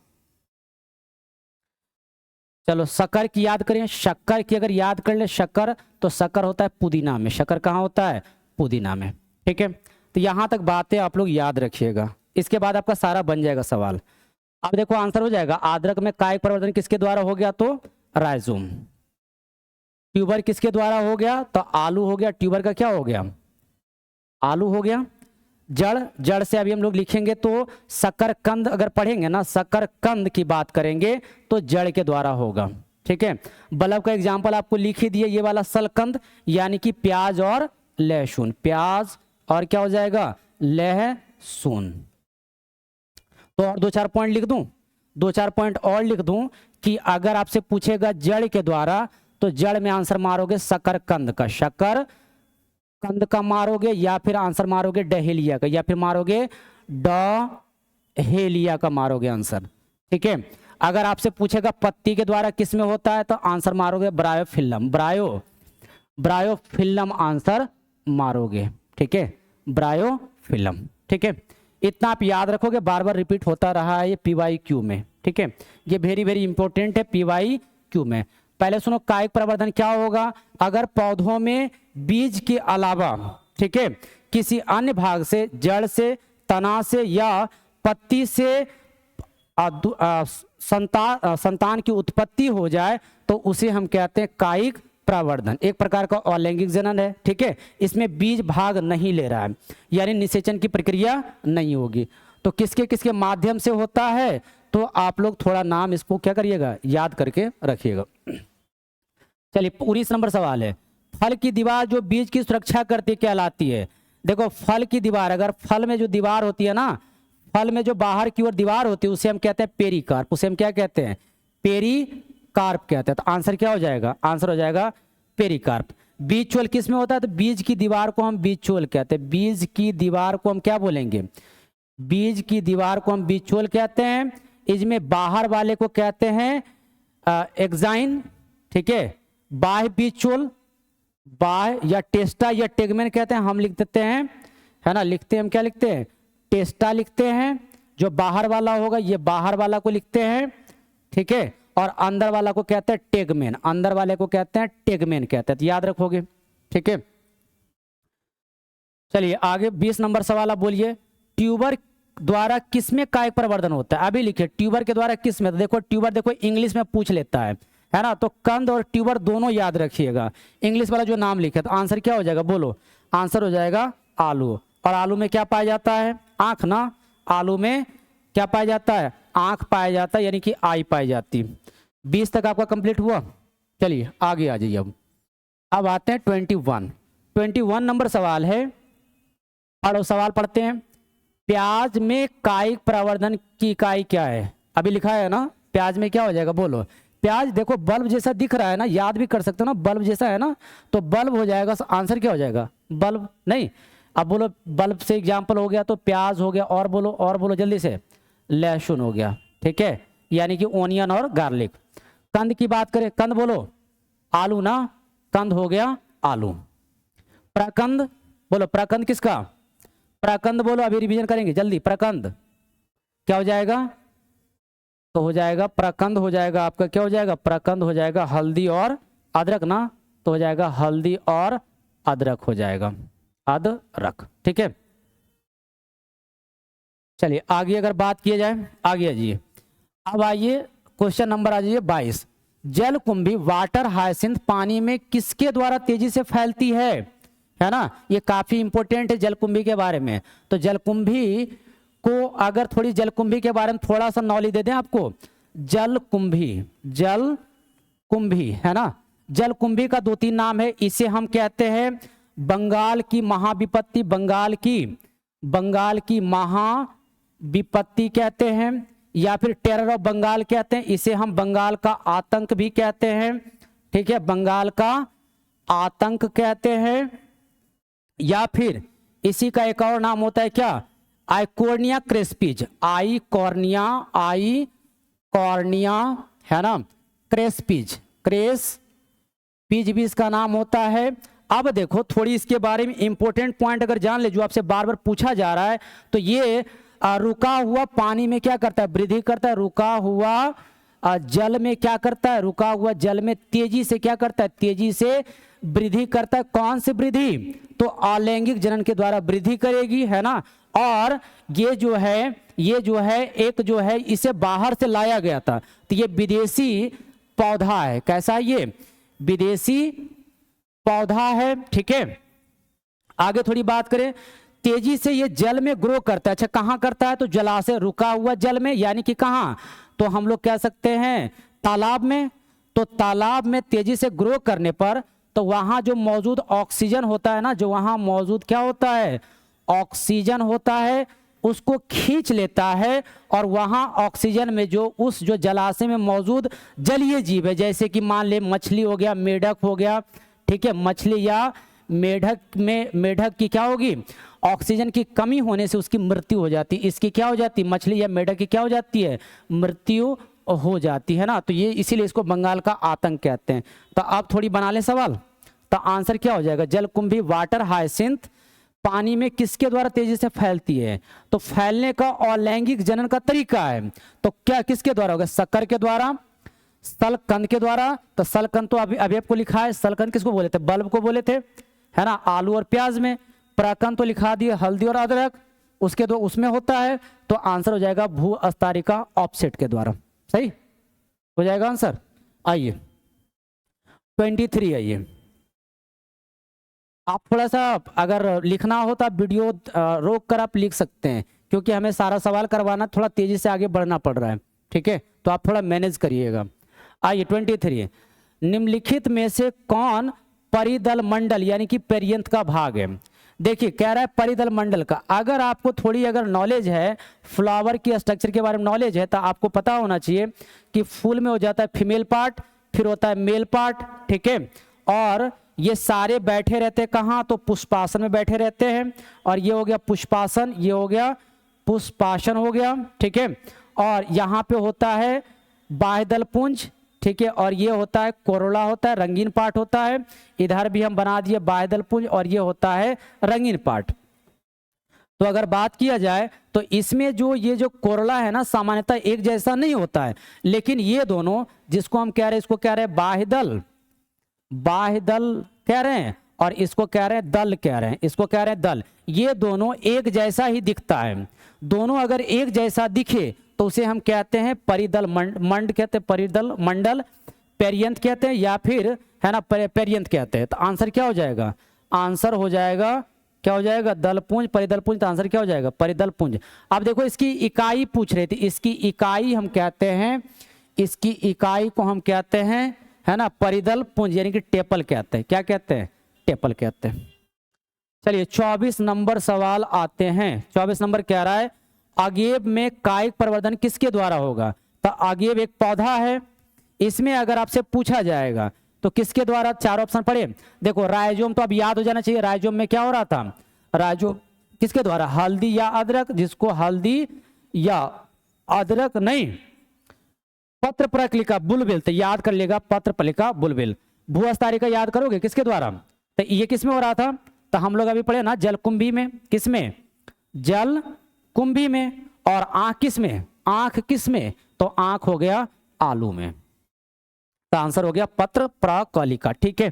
चलो शक्कर की याद करें, शक्कर की अगर याद कर ले, शक्कर, तो शक्कर होता है पुदीना में, शक्कर कहाँ होता है, पुदीना में, ठीक है। तो यहाँ तक बातें आप लोग याद रखिएगा, इसके बाद आपका सारा बन जाएगा सवाल। अब देखो आंसर हो जाएगा, अदरक में कायिक प्रवर्धन किसके द्वारा हो गया, तो राइजोम। ट्यूबर किसके द्वारा हो गया, तो आलू हो गया, ट्यूबर का क्या हो गया, आलू हो गया। जड़, जड़ से अभी हम लोग लिखेंगे तो शकरकंद, अगर पढ़ेंगे ना शकरकंद की बात करेंगे तो जड़ के द्वारा होगा, ठीक है। बल्ब का एग्जांपल आपको लिख ही दिए, ये वाला सलकंद, यानी कि प्याज और लहसुन, प्याज और क्या हो जाएगा, लहसुन। तो और दो चार पॉइंट लिख दूं, दो चार पॉइंट और लिख दूं कि अगर आपसे पूछेगा जड़ के द्वारा, तो जड़ में आंसर मारोगे शकरकंद का, शक्कर कंद का मारोगे, या फिर आंसर मारोगे डहेलिया का, या फिर मारोगे डहेलिया का मारोगे आंसर, ठीक है। अगर आपसे पूछेगा पत्ती के द्वारा किस में होता है, तो आंसर मारोगे ब्रायोफिल्लम, ब्रायोफिल्लम आंसर मारोगे, ठीक है, ब्रायोफिल्लम, ठीक है। इतना आप याद रखोगे, बार बार रिपीट होता रहा है ये PYQ में, ठीक है, ये वेरी वेरी इंपॉर्टेंट है PYQ में। पहले सुनो, कायिक प्रवर्धन क्या होगा, अगर पौधों में बीज के अलावा, ठीक है, किसी अन्य भाग से, जड़ से, तना से या पत्ती से संतान की उत्पत्ति हो जाए, तो उसे हम कहते हैं कायिक प्रवर्धन। एक प्रकार का अलैंगिक जनन है, ठीक है, इसमें बीज भाग नहीं ले रहा है, यानी निषेचन की प्रक्रिया नहीं होगी। तो किसके किसके माध्यम से होता है, तो आप लोग थोड़ा नाम इसको क्या करिएगा, याद करके रखिएगा। चलिए 19 नंबर सवाल है, फल की दीवार जो बीज की सुरक्षा करती कहलाती है। देखो फल की दीवार, अगर फल में जो दीवार होती है ना, फल में जो बाहर की ओर दीवार होती है, उसे हम कहते हैं पेरिकार्प, उसे हम क्या कहते हैं, पेरिकार्प कहते हैं। तो आंसर क्या हो जाएगा, आंसर हो जाएगा पेरिकार्प। बीज चोल किस में होता है, तो बीज की दीवार को हम बीज चोल कहते हैं, बीज की दीवार को हम क्या बोलेंगे, बीज की दीवार को हम बीज चोल कहते हैं। इसमें बाहर वाले को कहते हैं एक्साइन, ठीक है, बाह्य बीज चोल, बाह्य या टेस्टा या टेगमेन कहते हैं, हम लिख देते हैं, है ना, लिखते हैं हम क्या लिखते हैं, टेस्टा लिखते हैं, जो बाहर वाला होगा ये बाहर वाला को लिखते हैं, ठीक है, और अंदर वाला को कहते हैं टेगमेन, अंदर वाले को कहते हैं टेगमेन कहते हैं, तो याद रखोगे, ठीक है। चलिए आगे 20 नंबर सवाल आप बोलिए, ट्यूबर द्वारा किस में कायिक प्रवर्धन होता है? अभी लिखे ट्यूबर के द्वारा किस में। तो देखो ट्यूबर, देखो इंग्लिश में पूछ लेता है ना, तो कंद और ट्यूबर दोनों याद रखिएगा। इंग्लिश वाला जो नाम लिखे तो आंसर क्या हो जाएगा, बोलो। आंसर हो जाएगा आलू। और आलू में क्या पाया जाता है? आंख ना। आलू में क्या पाया जाता है? आंख पाया जाता है, यानी कि आई पाई जाती। 20 तक आपका कंप्लीट हुआ। चलिए आगे आ जाइए। अब आते हैं 21 नंबर सवाल है। पढ़ो, सवाल पढ़ते हैं। प्याज में कायिक प्रवर्धन की इकाई क्या है? अभी लिखा है ना, प्याज में क्या हो जाएगा, बोलो। प्याज देखो बल्ब जैसा दिख रहा है ना, याद भी कर सकते हो ना, बल्ब जैसा है ना, तो बल्ब हो जाएगा। आंसर क्या हो जाएगा? बल्ब नहीं। अब बोलो, बल्ब से एग्जाम्पल हो गया तो प्याज हो गया, और बोलो, और बोलो जल्दी से। लहसुन हो गया, ठीक है, यानी कि ओनियन और गार्लिक। कंद की बात करें, कंद बोलो। आलू ना, कंद हो गया आलू। प्रकंद बोलो, प्रकंद किसका? प्रकंद बोलो, अभी रिवीजन करेंगे जल्दी। प्रकंद क्या हो जाएगा? तो हो जाएगा प्रकंद, हो जाएगा आपका क्या हो जाएगा? प्रकंद हो जाएगा हल्दी और अदरक ना, तो हो जाएगा हल्दी और अदरक हो जाएगा, अदरक, ठीक है। चलिए आगे अगर बात किया जाए, आगे आइए। अब आइए क्वेश्चन नंबर आ जाइए 22। जलकुंभी वाटर हायसिंथ पानी में किसके द्वारा तेजी से फैलती है ना, ये काफी इंपॉर्टेंट है जलकुंभी के बारे में। तो जलकुंभी को अगर थोड़ी जलकुंभी के बारे में थोड़ा सा नॉलेज दे दें आपको। जलकुंभी है ना, जलकुंभी का 2-3 नाम है। इसे हम कहते हैं बंगाल की महाविपत्ति, बंगाल की महाविपत्ति कहते हैं, या फिर टेरर ऑफ बंगाल कहते हैं। इसे हम बंगाल का आतंक भी कहते हैं, ठीक है, बंगाल का आतंक कहते हैं। या फिर इसी का एक और नाम होता है क्या? आइकोर्निया क्रेस्पिज, आइकोर्निया है ना, क्रेस्पिज भी इसका नाम होता है। अब देखो थोड़ी इसके बारे में इंपॉर्टेंट पॉइंट अगर जान ले, जो आपसे बार बार पूछा जा रहा है, तो ये रुका हुआ पानी में क्या करता है? वृद्धि करता है। रुका हुआ जल में क्या करता है? रुका हुआ जल में तेजी से क्या करता है? तेजी से वृद्धि करता है। कौन सी वृद्धि? तो अलैंगिक जनन के द्वारा वृद्धि करेगी, है ना। और ये जो है एक जो है इसे बाहर से लाया गया था, तो ये विदेशी पौधा है। कैसा है ये? विदेशी पौधा है, ठीक है। आगे थोड़ी बात करें, तेजी से ये जल में ग्रो करता है। अच्छा कहाँ करता है? तो जलाशय, रुका हुआ जल में, यानी कि कहाँ? तो हम लोग कह सकते हैं तालाब में। तो तालाब में तेजी से ग्रो करने पर तो वहां जो मौजूद ऑक्सीजन होता है ना, जो वहां मौजूद क्या होता है? ऑक्सीजन होता है, उसको खींच लेता है। और वहां ऑक्सीजन में जो जलाशय में मौजूद जलीय जीव है, जैसे कि मान ले मछली हो गया, मेढक हो गया, ठीक है, मछली या मेढक की क्या होगी? ऑक्सीजन की कमी होने से उसकी मृत्यु हो जाती है। इसकी क्या हो जाती है? मछली या मेढक की क्या हो जाती है? मृत्यु हो जाती है ना। तो ये इसीलिए इसको बंगाल का आतंक कहते हैं। तो आप थोड़ी बना लें सवाल, तो आंसर क्या हो जाएगा? जलकुंभी वाटर हायसिंथ पानी में किसके द्वारा तेजी से फैलती है? तो फैलने का अलैंगिक जनन का तरीका है, तो क्या किसके द्वारा होगा? शक्कर के द्वारा, सलकंद के द्वारा। तो सलकंद तो अभी आपको लिखा है, सलकंद किसको बोले थे? बल्ब को बोले थे, है ना, आलू और प्याज में। प्रकंद तो लिखा दिए हल्दी और अदरक, उसके दो उसमें होता है। तो आंसर हो जाएगा भू अस्तारिका ऑफसेट के द्वारा। सही हो जाएगा आंसर। आइए 23 आइए। आप थोड़ा सा अगर लिखना हो तो आप वीडियो रोक कर आप लिख सकते हैं, क्योंकि हमें सारा सवाल करवाना, थोड़ा तेजी से आगे बढ़ना पड़ रहा है, ठीक है, तो आप थोड़ा मैनेज करिएगा। आइए 23, निम्नलिखित में से कौन परिदल मंडल यानी कि पर्यंत का भाग है? देखिए कह रहा है परिदल मंडल का। अगर आपको थोड़ी अगर नॉलेज है, फ्लावर की स्ट्रक्चर के बारे में नॉलेज है, तो आपको पता होना चाहिए कि फूल में हो जाता है फीमेल पार्ट, फिर होता है मेल पार्ट, ठीक है, और ये सारे बैठे रहते हैं कहाँ? तो पुष्पासन में बैठे रहते हैं। और ये हो गया पुष्पासन, ये हो गया पुष्पासन हो गया, ठीक है। और यहाँ पे होता है बाह्यदल पुंज, ठीक है, और ये होता है कोरोला होता है, रंगीन पार्ट होता है। इधर भी हम बना दिए बाह्यदल पुंज, और ये होता है रंगीन पार्ट। तो अगर बात किया जाए तो इसमें ये जो कोरोला है ना, सामान्यतः एक जैसा नहीं होता है, लेकिन ये दोनों जिसको हम कह रहे हैं, इसको कह रहे हैं बाह्यदल कह रहे हैं, और इसको कह रहे हैं दल, कह रहे हैं इसको कह रहे हैं दल। ये दोनों एक जैसा ही दिखता है, दोनों अगर एक जैसा दिखे तो उसे हम कहते हैं परिदल मंड कहते हैं, परिदल मंडल, पेरियंत कहते हैं, या फिर है ना पेरियंत कहते हैं। तो आंसर क्या हो जाएगा? आंसर हो जाएगा, क्या हो जाएगा? दलपुंज, परिदलपुंज। तो आंसर क्या हो जाएगा? परिदलपुंज। अब देखो इसकी इकाई पूछ रही थी, इसकी इकाई हम कहते हैं, इसकी इकाई को हम कहते हैं है ना परिदलपुंज, यानी कि टेपल कहते हैं। क्या कहते हैं? टेपल कहते हैं। चलिए 24 नंबर सवाल आते हैं। 24 नंबर कह रहा है अगेव में कायिक प्रवर्धन किसके द्वारा होगा? तो अगेव एक पौधा है, इसमें अगर आपसे पूछा जाएगा तो किसके द्वारा? चार ऑप्शन पढ़े। देखो राइजोम तो अब याद हो जाना चाहिए, राइजोम में क्या हो रहा था? राइजोम किसके द्वारा? हल्दी या अदरक, जिसको हल्दी या अदरक नहीं, पत्र प्रकलिका बुलबिल, तो याद कर लेगा पत्र प्रकलिका बुलबिल। भूअस्तारिका याद करोगे किसके द्वारा? तो ये किस में हो रहा था? तो हम लोग अभी पढ़े ना जलकुंभी में। किस में? जल कुंभी में। और आंख किस में? आंख किस में? तो आंख हो गया आलू में। तो आंसर हो गया पत्र प्रकलिका। ठीक है,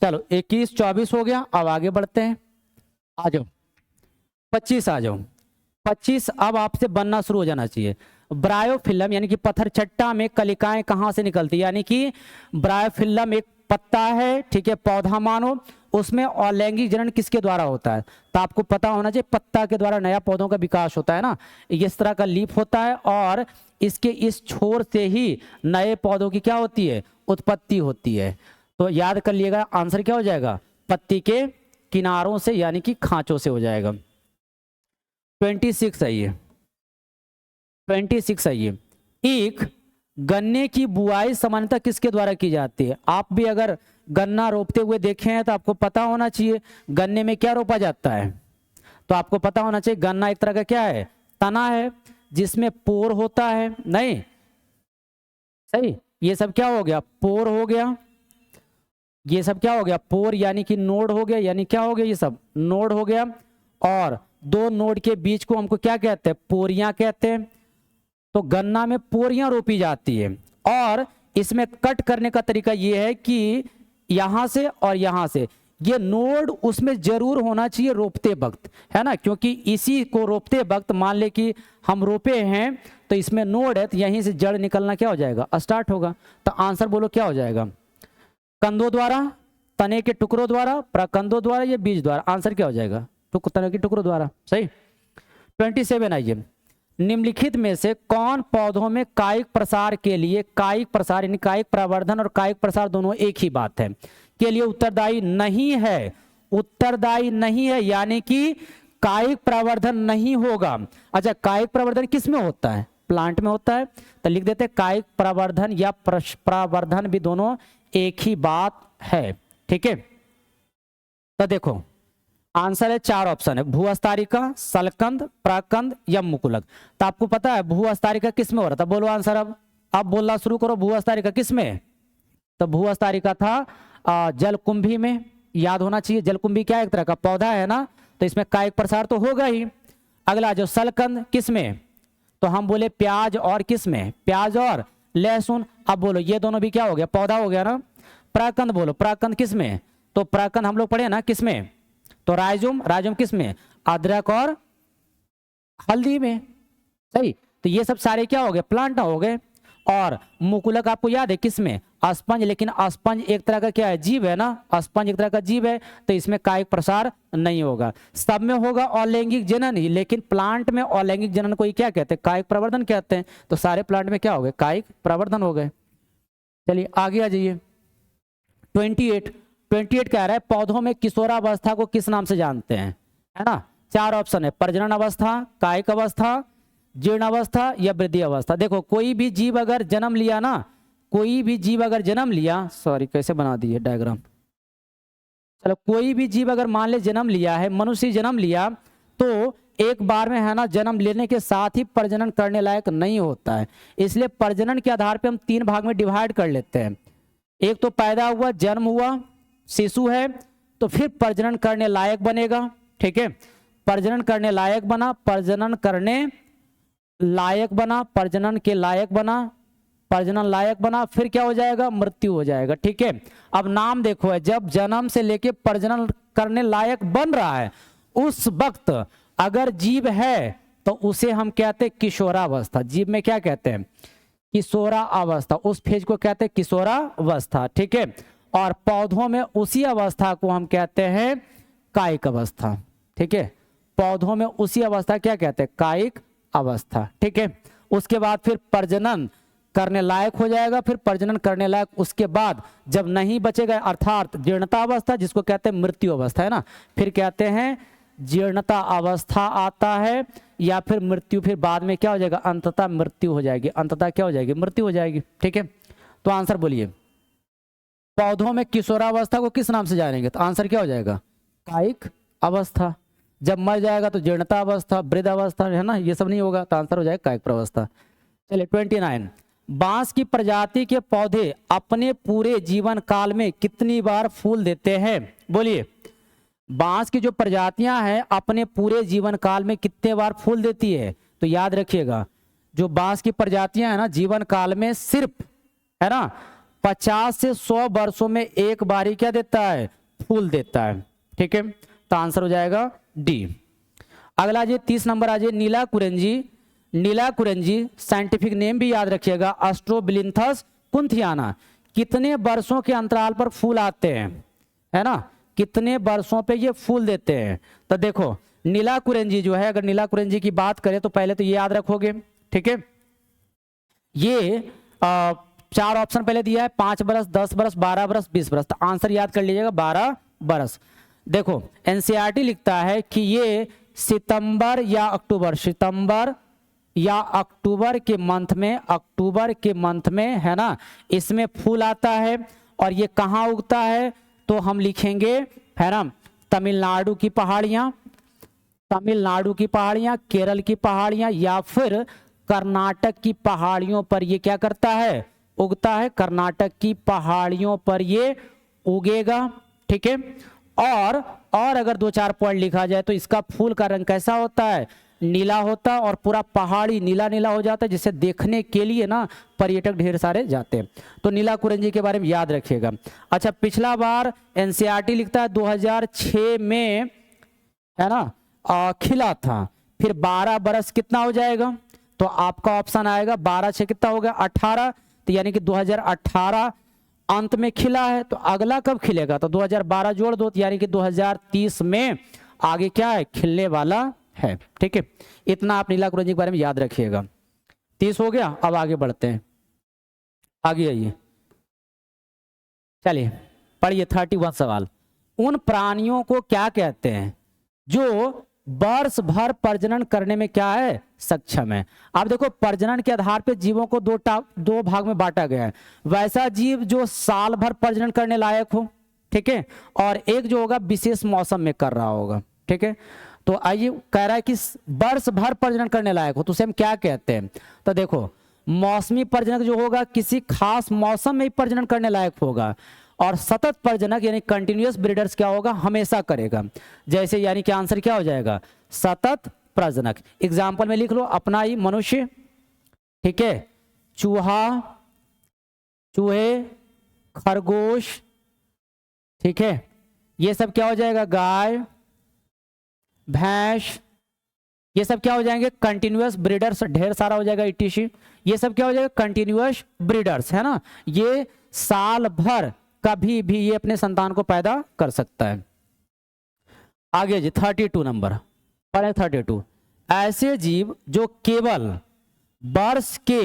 चलो 21 24 हो गया। अब आगे बढ़ते हैं, आ जाओ 25 आ जाओ। 25 अब आपसे बनना शुरू हो जाना चाहिए। ब्रायोफिल्म यानी कि पत्थर चट्टा में कलिकाएं कहां से निकलती? यानी कि ब्रायोफिल्म एक पत्ता है, ठीक है, पौधा मानो, उसमें अलैंगिक जनन किसके द्वारा होता है? तो आपको पता होना चाहिए पत्ता के द्वारा नया पौधों का विकास होता है ना, इस तरह का लीफ होता है, और इसके इस छोर से ही नए पौधों की क्या होती है? उत्पत्ति होती है। तो याद कर लिएगा, आंसर क्या हो जाएगा? पत्ती के किनारों से यानी कि खांचों से हो जाएगा। 26 आइए, 26 आइए। एक गन्ने की बुआई सामान्यतः किसके द्वारा की जाती है? आप भी अगर गन्ना रोपते हुए देखे हैं तो आपको पता होना चाहिए गन्ने में क्या रोपा जाता है। तो आपको पता होना चाहिए गन्ना एक तरह का क्या है? तना है, जिसमें पोर होता है। नहीं सही, ये सब क्या हो गया? पोर हो गया। ये सब क्या हो गया? पोर यानी कि नोड हो गया, यानी क्या हो गया? ये सब नोड हो गया। और दो नोड के बीच को हमको क्या कहते हैं? पोरियां कहते हैं। तो गन्ना में पोरियां रोपी जाती है, और इसमें कट करने का तरीका यह है कि यहां से और यहां से ये नोड उसमें जरूर होना चाहिए रोपते वक्त, है ना, क्योंकि इसी को रोपते वक्त मान ले कि हम रोपे हैं तो इसमें नोड है, तो यहीं से जड़ निकलना क्या हो जाएगा? स्टार्ट होगा। तो आंसर बोलो क्या हो जाएगा? कंदों द्वारा, तने के टुकड़ों द्वारा, प्रकंदों द्वारा या बीज द्वारा? आंसर क्या हो जाएगा? तने के टुकड़ों द्वारा। सही। 27 आइए। निम्नलिखित में से कौन पौधों में कायिक प्रसार के लिए, कायिक प्रसार यानी कायिक प्रवर्धन और कायिक प्रसार दोनों एक ही बात है, के लिए उत्तरदायी नहीं है? उत्तरदायी नहीं है यानी कि कायिक प्रवर्धन नहीं होगा। अच्छा, कायिक प्रवर्धन किस में होता है? प्लांट में होता है। तो लिख देते कायिक प्रवर्धन या प्रवर्धन भी दोनों एक ही बात है। ठीक है, तो देखो आंसर है, चार ऑप्शन है, भूअस्तारिका, सलकंद, प्राकंद या मुकुलक। तो आपको पता है भूअस्तारिका किस में हो रहा था? बोलो आंसर। अब बोलना शुरू करो, भूअस्तारिका किस में? तो भूअस्तारिका था जलकुंभी में। याद होना चाहिए, जलकुंभी क्या है? एक तरह का पौधा है ना, तो इसमें कायिक प्रसार तो होगा ही। अगला जो सलकंद किस में? तो हम बोले प्याज और किस में? प्याज और लहसुन। अब बोलो ये दोनों भी क्या हो गया? पौधा हो गया ना। प्राकंद बोलो, प्राकंद किस में? तो प्राकंद हम लोग पढ़े ना किस में? तो राइजोम, राइजोम किस में? अदरक और हल्दी में। सही। तो ये सब सारे क्या हो गए? प्लांट हो गए। और मुकुलक आपको याद है किस में? अस्पंज। लेकिन अस्पंज एक तरह का क्या है? जीव है ना, अस्पंज एक तरह का जीव है, तो इसमें कायिक प्रसार नहीं होगा। सब में होगा अलैंगिक जनन ही, लेकिन प्लांट में अलैंगिक जनन को ही क्या कहते हैं? कायिक प्रवर्धन कहते हैं। तो सारे प्लांट में क्या हो गए? कायिक प्रवर्धन हो गए। चलिए आगे आ जाइए। 28 कह रहा है पौधों में किशोरावस्था को किस नाम से जानते हैं? है ना, चार ऑप्शन है, प्रजनन अवस्था, कायिक अवस्था, जीर्ण अवस्था या वृद्धि अवस्था। देखो कोई भी जीव अगर जन्म लिया ना, कोई भी जीव अगर जन्म लिया, सॉरी कैसे बना दिए डायग्राम, चलो कोई भी जीव अगर मान ले जन्म लिया है, मनुष्य जन्म लिया, तो एक बार में है ना जन्म लेने के साथ ही प्रजनन करने लायक नहीं होता है। इसलिए प्रजनन के आधार पे हम 3 भाग में डिवाइड कर लेते हैं। एक तो पैदा हुआ, जन्म हुआ, शिशु है, तो फिर प्रजनन करने लायक बनेगा। ठीक है, प्रजनन करने लायक बना, प्रजनन करने लायक बना, प्रजनन के लायक बना, प्रजनन लायक बना, फिर क्या हो जाएगा, मृत्यु हो जाएगा। ठीक है, अब नाम देखो है, जब जन्म से लेके प्रजनन करने लायक बन रहा है उस वक्त अगर जीव है तो उसे हम कहते हैं किशोरावस्था। जीव में क्या कहते हैं, किशोरा अवस्था, उस फेज को कहते हैं किशोरावस्था। ठीक है, और पौधों में उसी अवस्था को हम कहते हैं कायिक अवस्था। ठीक है, पौधों में उसी अवस्था क्या कहते हैं, कायिक अवस्था। ठीक है, उसके बाद फिर प्रजनन करने लायक हो जाएगा, फिर प्रजनन करने लायक उसके बाद जब नहीं बचेगा अर्थात जीर्णता अवस्था, जिसको कहते हैं मृत्यु अवस्था, है ना, फिर कहते हैं जीर्णता अवस्था आता है, या फिर मृत्यु, फिर बाद में क्या हो जाएगा, अंततः मृत्यु हो जाएगी, अंततः क्या हो जाएगी, मृत्यु हो जाएगी। ठीक है, तो आंसर बोलिए, पौधों में किशोरावस्था को किस नाम से जानेंगे, तो आंसर क्या हो जाएगा, कायिक अवस्था। जब मर जाएगा तो जीर्णता अवस्था, वृद्ध अवस्था, है ना, ये सब नहीं होगा, तो आंसर हो जाएगा कायिक अवस्था। चलिए 29, बांस की प्रजाति के पौधे अपने पूरे जीवन काल में कितनी बार फूल देते हैं, बोलिए। बांस की जो प्रजातियां हैं अपने पूरे जीवन काल में कितने बार फूल देती है, तो याद रखिएगा जो बांस की प्रजातियां हैं ना जीवन काल में सिर्फ, है ना, 50 से 100 वर्षों में एक बार ही क्या देता है, फूल देता है। ठीक है, तो आंसर हो जाएगा डी। अगला जी 30 नंबर आ जाए, नीला कुरंजी। नीला कुरंजी साइंटिफिक नेम भी याद रखिएगा, एस्ट्रोबिलिंथस कुंथियाना। कितने वर्षों के अंतराल पर फूल आते हैं, है ना, कितने वर्षों पे ये फूल देते हैं। तो देखो नीला कुरंजी जो है, अगर नीला कुरंजी की बात करें तो पहले तो ये याद रखोगे। ठीक है, ये 4 ऑप्शन पहले दिया है, 5 बरस, 10 बरस, 12 बरस, 20 बरस, तो आंसर याद कर लीजिएगा 12 बरस। देखो एनसीईआरटी लिखता है कि ये सितंबर या अक्टूबर, सितंबर या अक्टूबर के मंथ में, अक्टूबर के मंथ में, है ना, इसमें फूल आता है। और ये कहाँ उगता है, तो हम लिखेंगे, है ना, तमिलनाडु की पहाड़ियाँ, तमिलनाडु की पहाड़ियाँ, केरल की पहाड़ियाँ, या फिर कर्नाटक की पहाड़ियों पर ये क्या करता है, उगता है। कर्नाटक की पहाड़ियों पर ये उगेगा। ठीक है, और अगर 2-4 पॉइंट लिखा जाए तो इसका फूल का रंग कैसा होता है, नीला होता है, और पूरा पहाड़ी नीला नीला हो जाता है, जिसे देखने के लिए ना पर्यटक ढेर सारे जाते हैं। तो नीला कुरंजी के बारे में याद रखिएगा। अच्छा, पिछला बार एनसीईआरटी लिखता है 2006 में, है ना, खिला था, फिर 12 बरस कितना हो जाएगा, तो आपका ऑप्शन आएगा 12 6 कितना हो गया, 18, तो यानी कि 2018 अंत में खिला है। तो अगला कब खिलेगा, तो 2012 जोड़ दो, यानी कि 2030 में आगे क्या है, खिलने वाला है। ठीक है, इतना आप नीला कुरंजी के बारे में याद रखिएगा। 30 हो गया, अब आगे बढ़ते हैं, आगे आइए, चलिए पढ़िए 31 सवाल। उन प्राणियों को क्या कहते हैं जो वर्ष भर प्रजनन करने में क्या है, सक्षम है। अब देखो प्रजनन के आधार पर जीवों को दो भाग में बांटा गया है। वैसा जीव जो साल भर प्रजनन करने लायक हो, ठीक है, और एक जो होगा विशेष मौसम में कर रहा होगा। ठीक है, तो आइए कह रहा है कि वर्ष भर प्रजनन करने लायक हो, तो उसे हम क्या कहते हैं। तो देखो मौसमी प्रजनक जो होगा किसी खास मौसम में ही प्रजनन करने लायक होगा, और सतत प्रजनक यानी कंटिन्यूअस ब्रीडर्स क्या होगा, हमेशा करेगा। जैसे यानी कि आंसर क्या हो जाएगा, सतत प्रजनक। एग्जाम्पल में लिख लो अपना ही, मनुष्य, ठीक है, चूहा, चूहे, खरगोश, ठीक है, ये सब क्या हो जाएगा, गाय, भैंस, ये सब क्या हो जाएंगे, कंटिन्यूअस ब्रीडर्स, ढेर सारा हो जाएगा ईटीसी, ये सब क्या हो जाएगा, कंटिन्यूअस ब्रीडर्स, है ना। ये साल भर कभी भी ये अपने संतान को पैदा कर सकता है। आगे जी 32 नंबर, पढ़े 32। ऐसे जीव जो केवल वर्ष के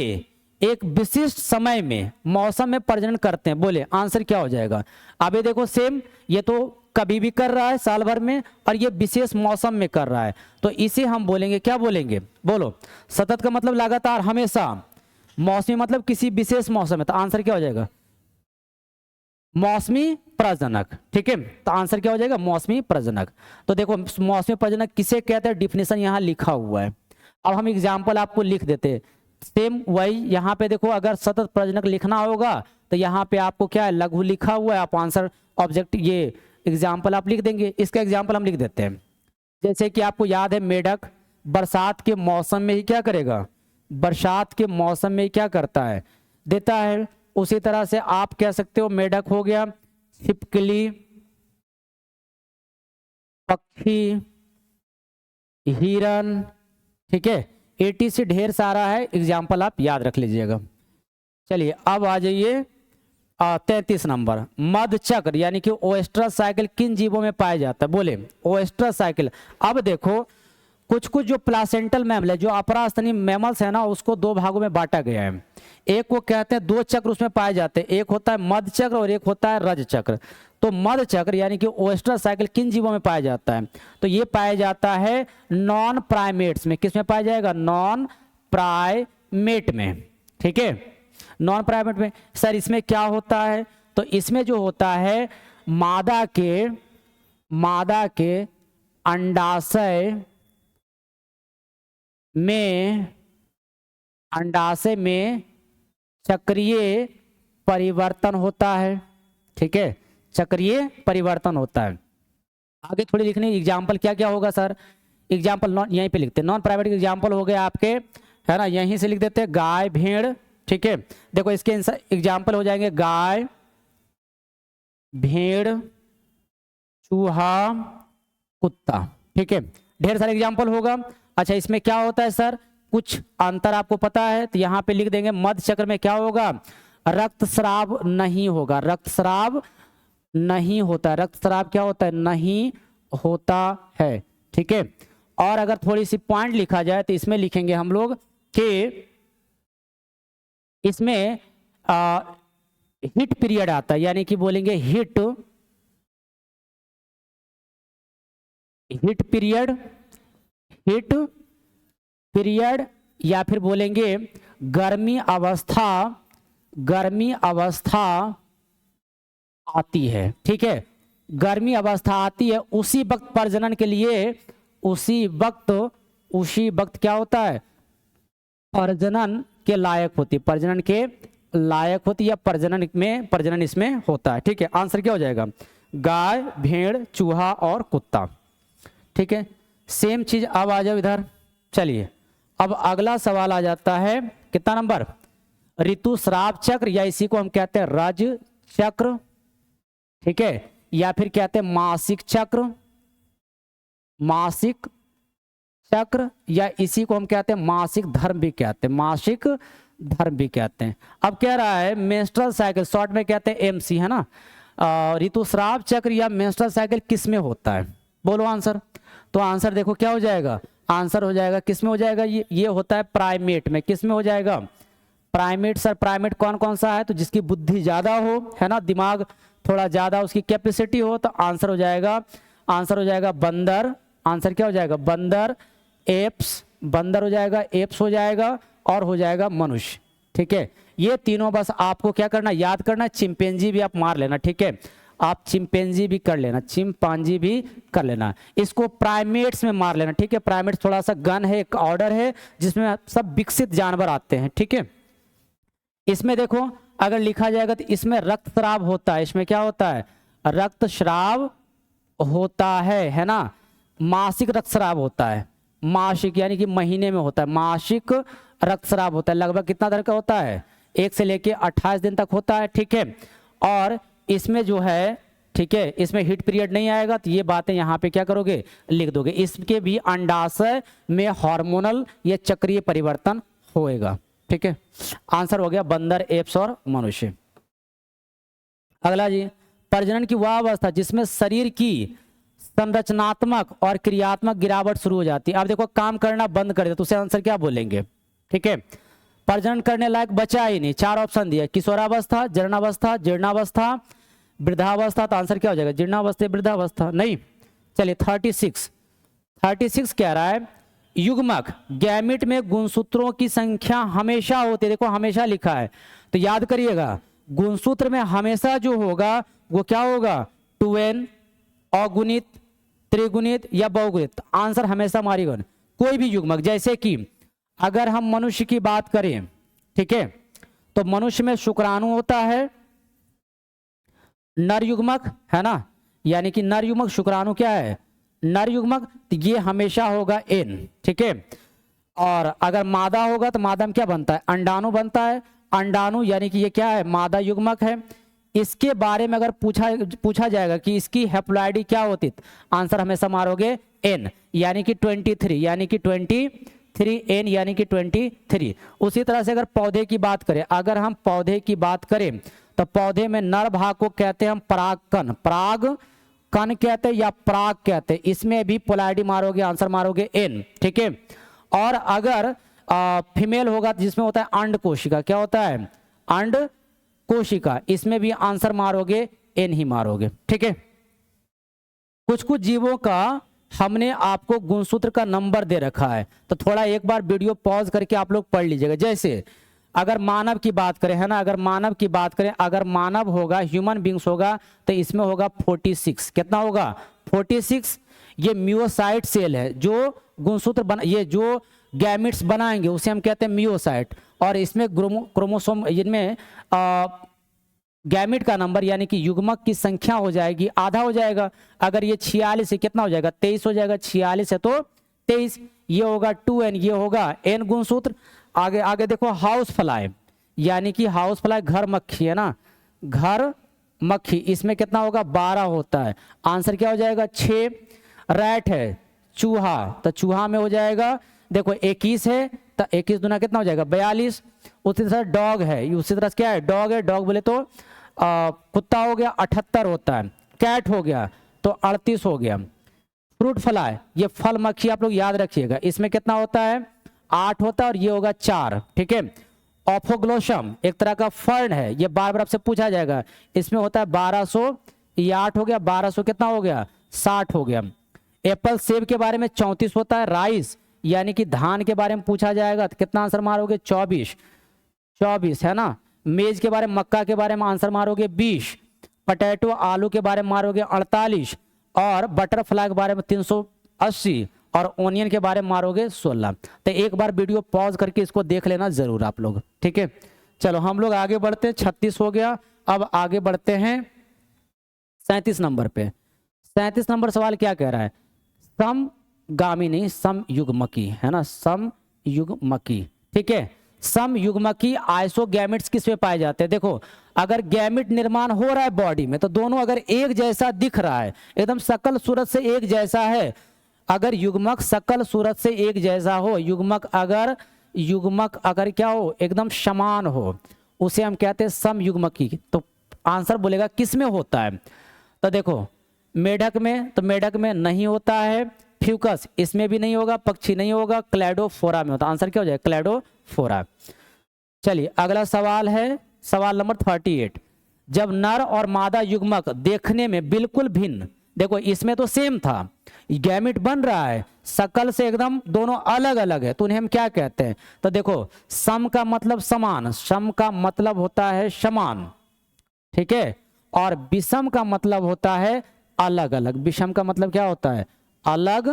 एक विशिष्ट समय में मौसम में प्रजनन करते हैं, बोले आंसर क्या हो जाएगा। अब ये देखो सेम, ये तो कभी भी कर रहा है साल भर में, और ये विशेष मौसम में कर रहा है, तो इसे हम बोलेंगे, क्या बोलेंगे, बोलो। सतत का मतलब लगातार, हमेशा, मौसमी मतलब किसी विशेष मौसम में, तो आंसर क्या हो जाएगा, मौसमी प्रजनक। ठीक है, तो आंसर क्या हो जाएगा, मौसमी प्रजनक। तो देखो मौसमी प्रजनक किसे कहते हैं, डिफिनेशन यहाँ लिखा हुआ है। अब हम एग्जाम्पल आपको लिख देते हैं, सेम वही यहाँ पे देखो, अगर सतत प्रजनक लिखना होगा तो यहाँ पे आपको क्या है, लघु लिखा हुआ है, आप आंसर ऑब्जेक्ट ये एग्जाम्पल आप लिख देंगे। इसका एग्जाम्पल हम लिख देते हैं, जैसे कि आपको याद है मेढक बरसात के मौसम में ही क्या करेगा, बरसात के मौसम में ही क्या करता है, देता है। उसी तरह से आप कह सकते हो मेढक हो गया, छिपकली, पक्षी, हिरन, ठीक है, ATC ढेर सारा है, एग्जाम्पल आप याद रख लीजिएगा। चलिए अब आ जाइए 33 नंबर, मध चक्र यानी कि ओएस्ट्रस साइकिल किन जीवों में पाया जाता है? बोले ओएस्ट्रस साइकिल। अब देखो कुछ कुछ जो प्लासेंटल मैमल है, जो अपरास्तनी मैमल्स है ना, उसको दो भागों में बांटा गया है। एक वो कहते हैं दो चक्र उसमें पाए जाते हैं, एक होता है मध चक्र और एक होता है रज चक्र। तो मध चक्र यानी कि ओएस्ट्रस साइकिल किन जीवों में पाया जाता है? तो ये पाया जाता है नॉन प्राइमेट्स में। किस में पाया जाएगा? नॉन प्राइमेट में, ठीक है, नॉन प्राइमेट में। सर इसमें क्या होता है? तो इसमें जो होता है मादा के अंडाशय में चक्रीय परिवर्तन होता है, ठीक है, चक्रीय परिवर्तन होता है। आगे थोड़ी लिखनी एग्जाम्पल क्या क्या होगा सर? एग्जाम्पल यहीं पे लिखते हैं, नॉन प्राइमेट के एग्जाम्पल हो गए आपके, है ना, यहीं से लिख देते हैं गाय, भेड़, ठीक है। देखो इसके एग्जाम्पल हो जाएंगे गाय, भेड़, चूहा, कुत्ता, ठीक है, ढेर सारे एग्जाम्पल होगा। अच्छा इसमें क्या होता है सर? कुछ अंतर आपको पता है तो यहाँ पे लिख देंगे। मध चक्र में क्या होगा? रक्तस्राव नहीं होगा, रक्तस्राव नहीं होता है। रक्तस्राव क्या होता है? नहीं होता है, ठीक है। और अगर थोड़ी सी पॉइंट लिखा जाए तो इसमें लिखेंगे हम लोग कि इसमें हिट पीरियड आता है, यानी कि बोलेंगे हिट पीरियड, या फिर बोलेंगे गर्मी अवस्था आती है, ठीक है, गर्मी अवस्था आती है। उसी वक्त प्रजनन के लिए, उसी वक्त क्या होता है? प्रजनन के लायक होती, प्रजनन के लायक होती, या प्रजनन इसमें होता है, ठीक है। आंसर क्या हो जाएगा? गाय, भेड़, चूहा और कुत्ता, ठीक है। सेम चीज अब आ जाओ इधर। चलिए अब अगला सवाल आ जाता है, कितना नंबर? ऋतुस्राव चक्र, या इसी को हम कहते हैं रज चक्र, ठीक है, या फिर कहते हैं मासिक चक्र, या इसी को हम कहते हैं मासिक धर्म भी कहते हैं, अब कह रहा है मेंस्ट्रुअल साइकिल, शॉर्ट में कहते हैं MC, है ना। ऋतुस्राव चक्र या मेंस्ट्रुअल साइकिल किस में होता है? बोलो आंसर। तो आंसर देखो क्या हो जाएगा? आंसर हो जाएगा किस में हो जाएगा? ये होता है प्राइमेट में। किस में हो जाएगा? प्राइमेट। सर प्राइमेट कौन कौन सा है? तो जिसकी बुद्धि ज्यादा हो, है ना, दिमाग थोड़ा ज्यादा उसकी कैपेसिटी हो, तो आंसर हो जाएगा बंदर। आंसर क्या हो जाएगा? बंदर, एप्स, बंदर हो जाएगा, एप्स हो जाएगा, और हो जाएगा मनुष्य, ठीक है। ये तीनों बस आपको क्या करना, याद करना। चिंपैंजी भी आप मार लेना, ठीक है, आप चिंपैंजी भी कर लेना, चिंपांजी भी कर लेना। इसको प्राइमेट्स में मार लेना, ठीक है। प्राइमेट्स थोड़ा सा गन है, एक ऑर्डर है जिसमें सब विकसित जानवर आते हैं, ठीक है। इसमें देखो अगर लिखा जाएगा तो इसमें रक्तस्राव होता है। इसमें क्या होता है? रक्तस्राव होता है ना। मासिक रक्तस्राव होता है, मासिक यानी कि महीने में होता है, मासिक रक्तस्राव होता है। लगभग कितना देर का होता है? 1 से लेके 28 दिन तक होता है, ठीक है। और इसमें जो है, ठीक है, इसमें हिट पीरियड नहीं आएगा, तो ये बातें यहाँ पे क्या करोगे? लिख दोगे। इसके भी अंडाशय में हार्मोनल या चक्रीय परिवर्तन होएगा, ठीक है। आंसर हो गया बंदर, एप्स और मनुष्य। अगला जी, प्रजनन की वह अवस्था जिसमें शरीर की संरचनात्मक और क्रियात्मक गिरावट शुरू हो जाती है। अब देखो काम करना बंद कर दे तो उसे आंसर क्या बोलेंगे? ठीक है, प्रजनन करने लायक बचा ही नहीं। 4 ऑप्शन दिया, किशोरावस्था, जरणावस्था, जीर्णावस्था, वृद्धावस्था। तो आंसर क्या हो जाएगा? जीर्णावस्था, वृद्धावस्था नहीं। चलिए 36 कह रहा है युग्मक गैमिट में गुणसूत्रों की संख्या हमेशा होती है। देखो हमेशा लिखा है तो याद करिएगा, गुणसूत्र में हमेशा जो होगा वो क्या होगा? 2n, अगुणित, त्रिगुणित या बहुगुणित। आंसर हमेशा मारिएगा कोई भी युग्मक। जैसे कि अगर हम मनुष्य की बात करें, ठीक है, तो मनुष्य में शुक्राणु होता है, नर युग्मक है ना, यानी कि नर युग्मक शुक्राणु क्या है? नर युग्मक, तो ये हमेशा होगा n, ठीक है। और अगर मादा होगा तो मादा में क्या बनता है? अंडाणु बनता है। अंडाणु यानी कि ये क्या है, मादा युग्मक है। इसके बारे में अगर पूछा जाएगा कि इसकी हैप्लॉइडी क्या होती, आंसर हमेशा मारोगे एन, यानी कि 23, यानी कि 23 एन, यानी कि 23। उसी तरह से अगर पौधे की बात करें, अगर हम पौधे की बात करें तो पौधे में नर भाग को कहते हैं हम परागकण, परागकण कहते हैं या पराग कहते हैं। इसमें भी पोलैरिटी मारोगे, आंसर मारोगे एन, ठीक है। और अगर फीमेल होगा जिसमें होता है अंड कोशिका, क्या होता है, अंड कोशिका, इसमें भी आंसर मारोगे एन ही मारोगे, ठीक है। कुछ कुछ जीवों का हमने आपको गुणसूत्र का नंबर दे रखा है, तो थोड़ा एक बार वीडियो पॉज करके आप लोग पढ़ लीजिएगा। जैसे अगर मानव की बात करें, है ना, अगर मानव की बात करें, अगर मानव होगा, ह्यूमन बींग्स होगा, तो इसमें होगा 46, कितना होगा 46। ये मियोसाइट सेल है जो गुणसूत्र बना, ये जो गैमिट्स बनाएंगे उसे हम कहते हैं मियोसाइट। और इसमें क्रोमोसोम, इनमें गैमिट का नंबर यानी कि युग्मक की संख्या हो जाएगी आधा हो जाएगा। अगर ये 46 है कितना हो जाएगा, 23 हो जाएगा। 46 है तो 23, ये होगा 2n, ये होगा n गुणसूत्र। आगे आगे देखो हाउस फ्लाई, यानी कि हाउस फ्लाई घर मक्खी है ना, घर मक्खी, इसमें कितना होगा 12 होता है, आंसर क्या हो जाएगा 6। रैट है चूहा, तो चूहा में हो जाएगा देखो 21 है, तो 21 दूना कितना हो जाएगा 42। उसी तरह डॉग है, उसी तरह से क्या है डॉग है, डॉग बोले तो कुत्ता हो गया 78 होता है। कैट हो गया तो 38 हो गया। फ्रूट फ्लाई, ये फल मक्खी आप लोग याद रखिएगा, इसमें कितना होता है 8 होता है और ये होगा 4, ठीक है। ऑफोग्लोसम एक तरह का फर्न है, ये बार बार आपसे पूछा जाएगा, इसमें होता है 1200, ये 8 हो गया, 1200 कितना हो गया 60 हो गया। एप्पल सेब के बारे में 34 होता है। राइस यानी कि धान के बारे में पूछा जाएगा तो कितना आंसर मारोगे 24 है ना। मेज के बारे में, मक्का के बारे में आंसर मारोगे 20। पटेटो आलू के बारे में मारोगे 48 और बटरफ्लाई के बारे में 380 और ओनियन के बारे में मारोगे 16। तो एक बार वीडियो पॉज करके इसको देख लेना जरूर आप लोग, ठीक है। चलो हम लोग आगे बढ़ते हैं, 36 हो गया। अब आगे बढ़ते हैं 37 नंबर पे। 37 नंबर सवाल क्या कह रहा है, समगामी नहीं समयुग्मकी, है ना, समयुग्मकी, ठीक है। समयुग्मकी आइसोगैमेट्स किस में पाए जाते हैं, देखो अगर गैमेट निर्माण हो रहा है बॉडी में तो दोनों अगर एक जैसा दिख रहा है, एकदम शकल सूरत से एक जैसा है, अगर युग्मक शकल सूरत से एक जैसा हो, युग्मक अगर क्या हो एकदम समान हो, उसे हम कहते हैं समयुग्मकी। तो आंसर बोलेगा किस में होता है, तो देखो मेढक में, तो मेढक में नहीं होता है। फ्यूकस इसमें भी नहीं होगा, पक्षी नहीं होगा, क्लैडोफोरा में होता, आंसर क्या हो जाएगा क्लैडोफोरा। चलिए अगला सवाल है सवाल नंबर 38। जब नर और मादा युग्मक देखने में बिल्कुल भिन्न, देखो इसमें तो सेम था, गैमेट बन रहा है, शकल से एकदम दोनों अलग अलग है, तो उन्हें हम क्या कहते हैं, तो देखो सम का मतलब समान, सम का मतलब होता है समान, ठीक है, और विषम का मतलब होता है अलग अलग। विषम का मतलब क्या होता है अलग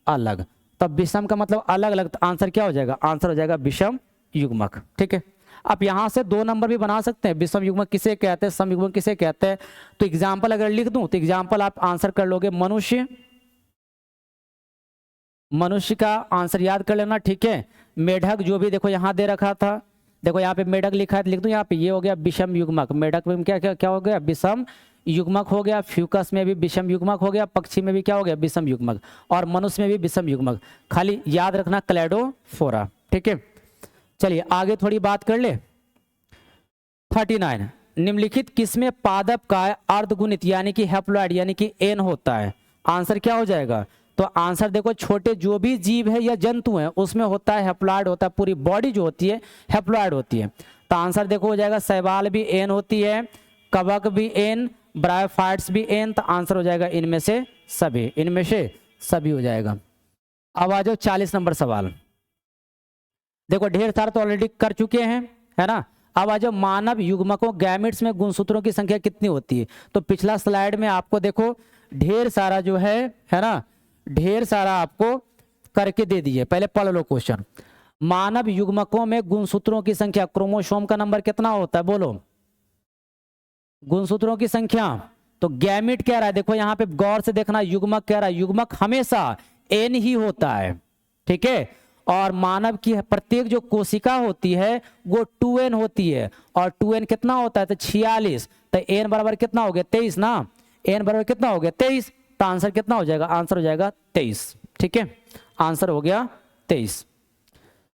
अलग, तब विषम का मतलब अलग अलग, तो आंसर क्या हो जाएगा, आंसर हो जाएगा विषम युग्मक, ठीक है। आप यहां से 2 नंबर भी बना सकते हैं, विषम युग्मक किसे कहते हैं, सम युग्मक किसे कहते हैं। तो एग्जाम्पल अगर लिख दूं तो एग्जाम्पल आप आंसर कर लोगे, मनुष्य का आंसर याद कर लेना, ठीक है। मेढक जो भी देखो यहां दे रखा था, देखो यहाँ पे मेढक लिखा है तो लिख दूं यहाँ पे, ये हो गया विषम युग्मक, मेढक में क्या क्या क्या हो गया विषम युग्मक हो गया। फ्यूकस में भी विषम युग्मक हो गया, पक्षी में भी क्या हो गया विषम युग्मक, और मनुष्य में भी विषम युग्मक, खाली याद रखना क्लैडोफोरा, ठीक है। चलिए आगे थोड़ी बात कर ले। 39 निम्नलिखित किसमें पादप का अर्धगुणित यानी कि हैप्लॉइड यानी कि एन होता है, आंसर क्या हो जाएगा, तो आंसर देखो छोटे जो भी जीव है या जंतु है उसमें होता है हैप्लॉइड होता है, पूरी बॉडी जो होती है हैप्लॉइड होती है। तो आंसर देखो हो जाएगा शैवाल भी एन होती है, कवक भी एन, ब्रायोफाइट्स भी एन, तो आंसर हो जाएगा इनमें से सभी हो जाएगा। अब आ जाओ 40 नंबर सवाल। देखो ढेर सारा तो ऑलरेडी कर चुके हैं, है ना। अब आ जाओ मानव युग्मकों गैमेट्स में गुणसूत्रों की संख्या कितनी होती है, तो पिछला स्लाइड में आपको देखो ढेर सारा जो है ना, ढेर सारा आपको करके दे दिए, पहले पढ़ लो क्वेश्चन। मानव युग्मकों में गुणसूत्रों की संख्या, क्रोमोसोम का नंबर कितना होता है बोलो, गुणसूत्रों की संख्या, तो गैमेट कह रहा है, देखो यहां पे गौर से देखना, युग्मक कह रहा है, युग्मक हमेशा एन ही होता है, ठीक है। और मानव की प्रत्येक जो कोशिका होती है वो 2n होती है, और 2n कितना होता है, तो 46, तो n बराबर कितना हो गया 23 ना, n बराबर कितना हो गया 23, तो आंसर कितना हो जाएगा, आंसर हो जाएगा 23। ठीक है, आंसर हो गया 23।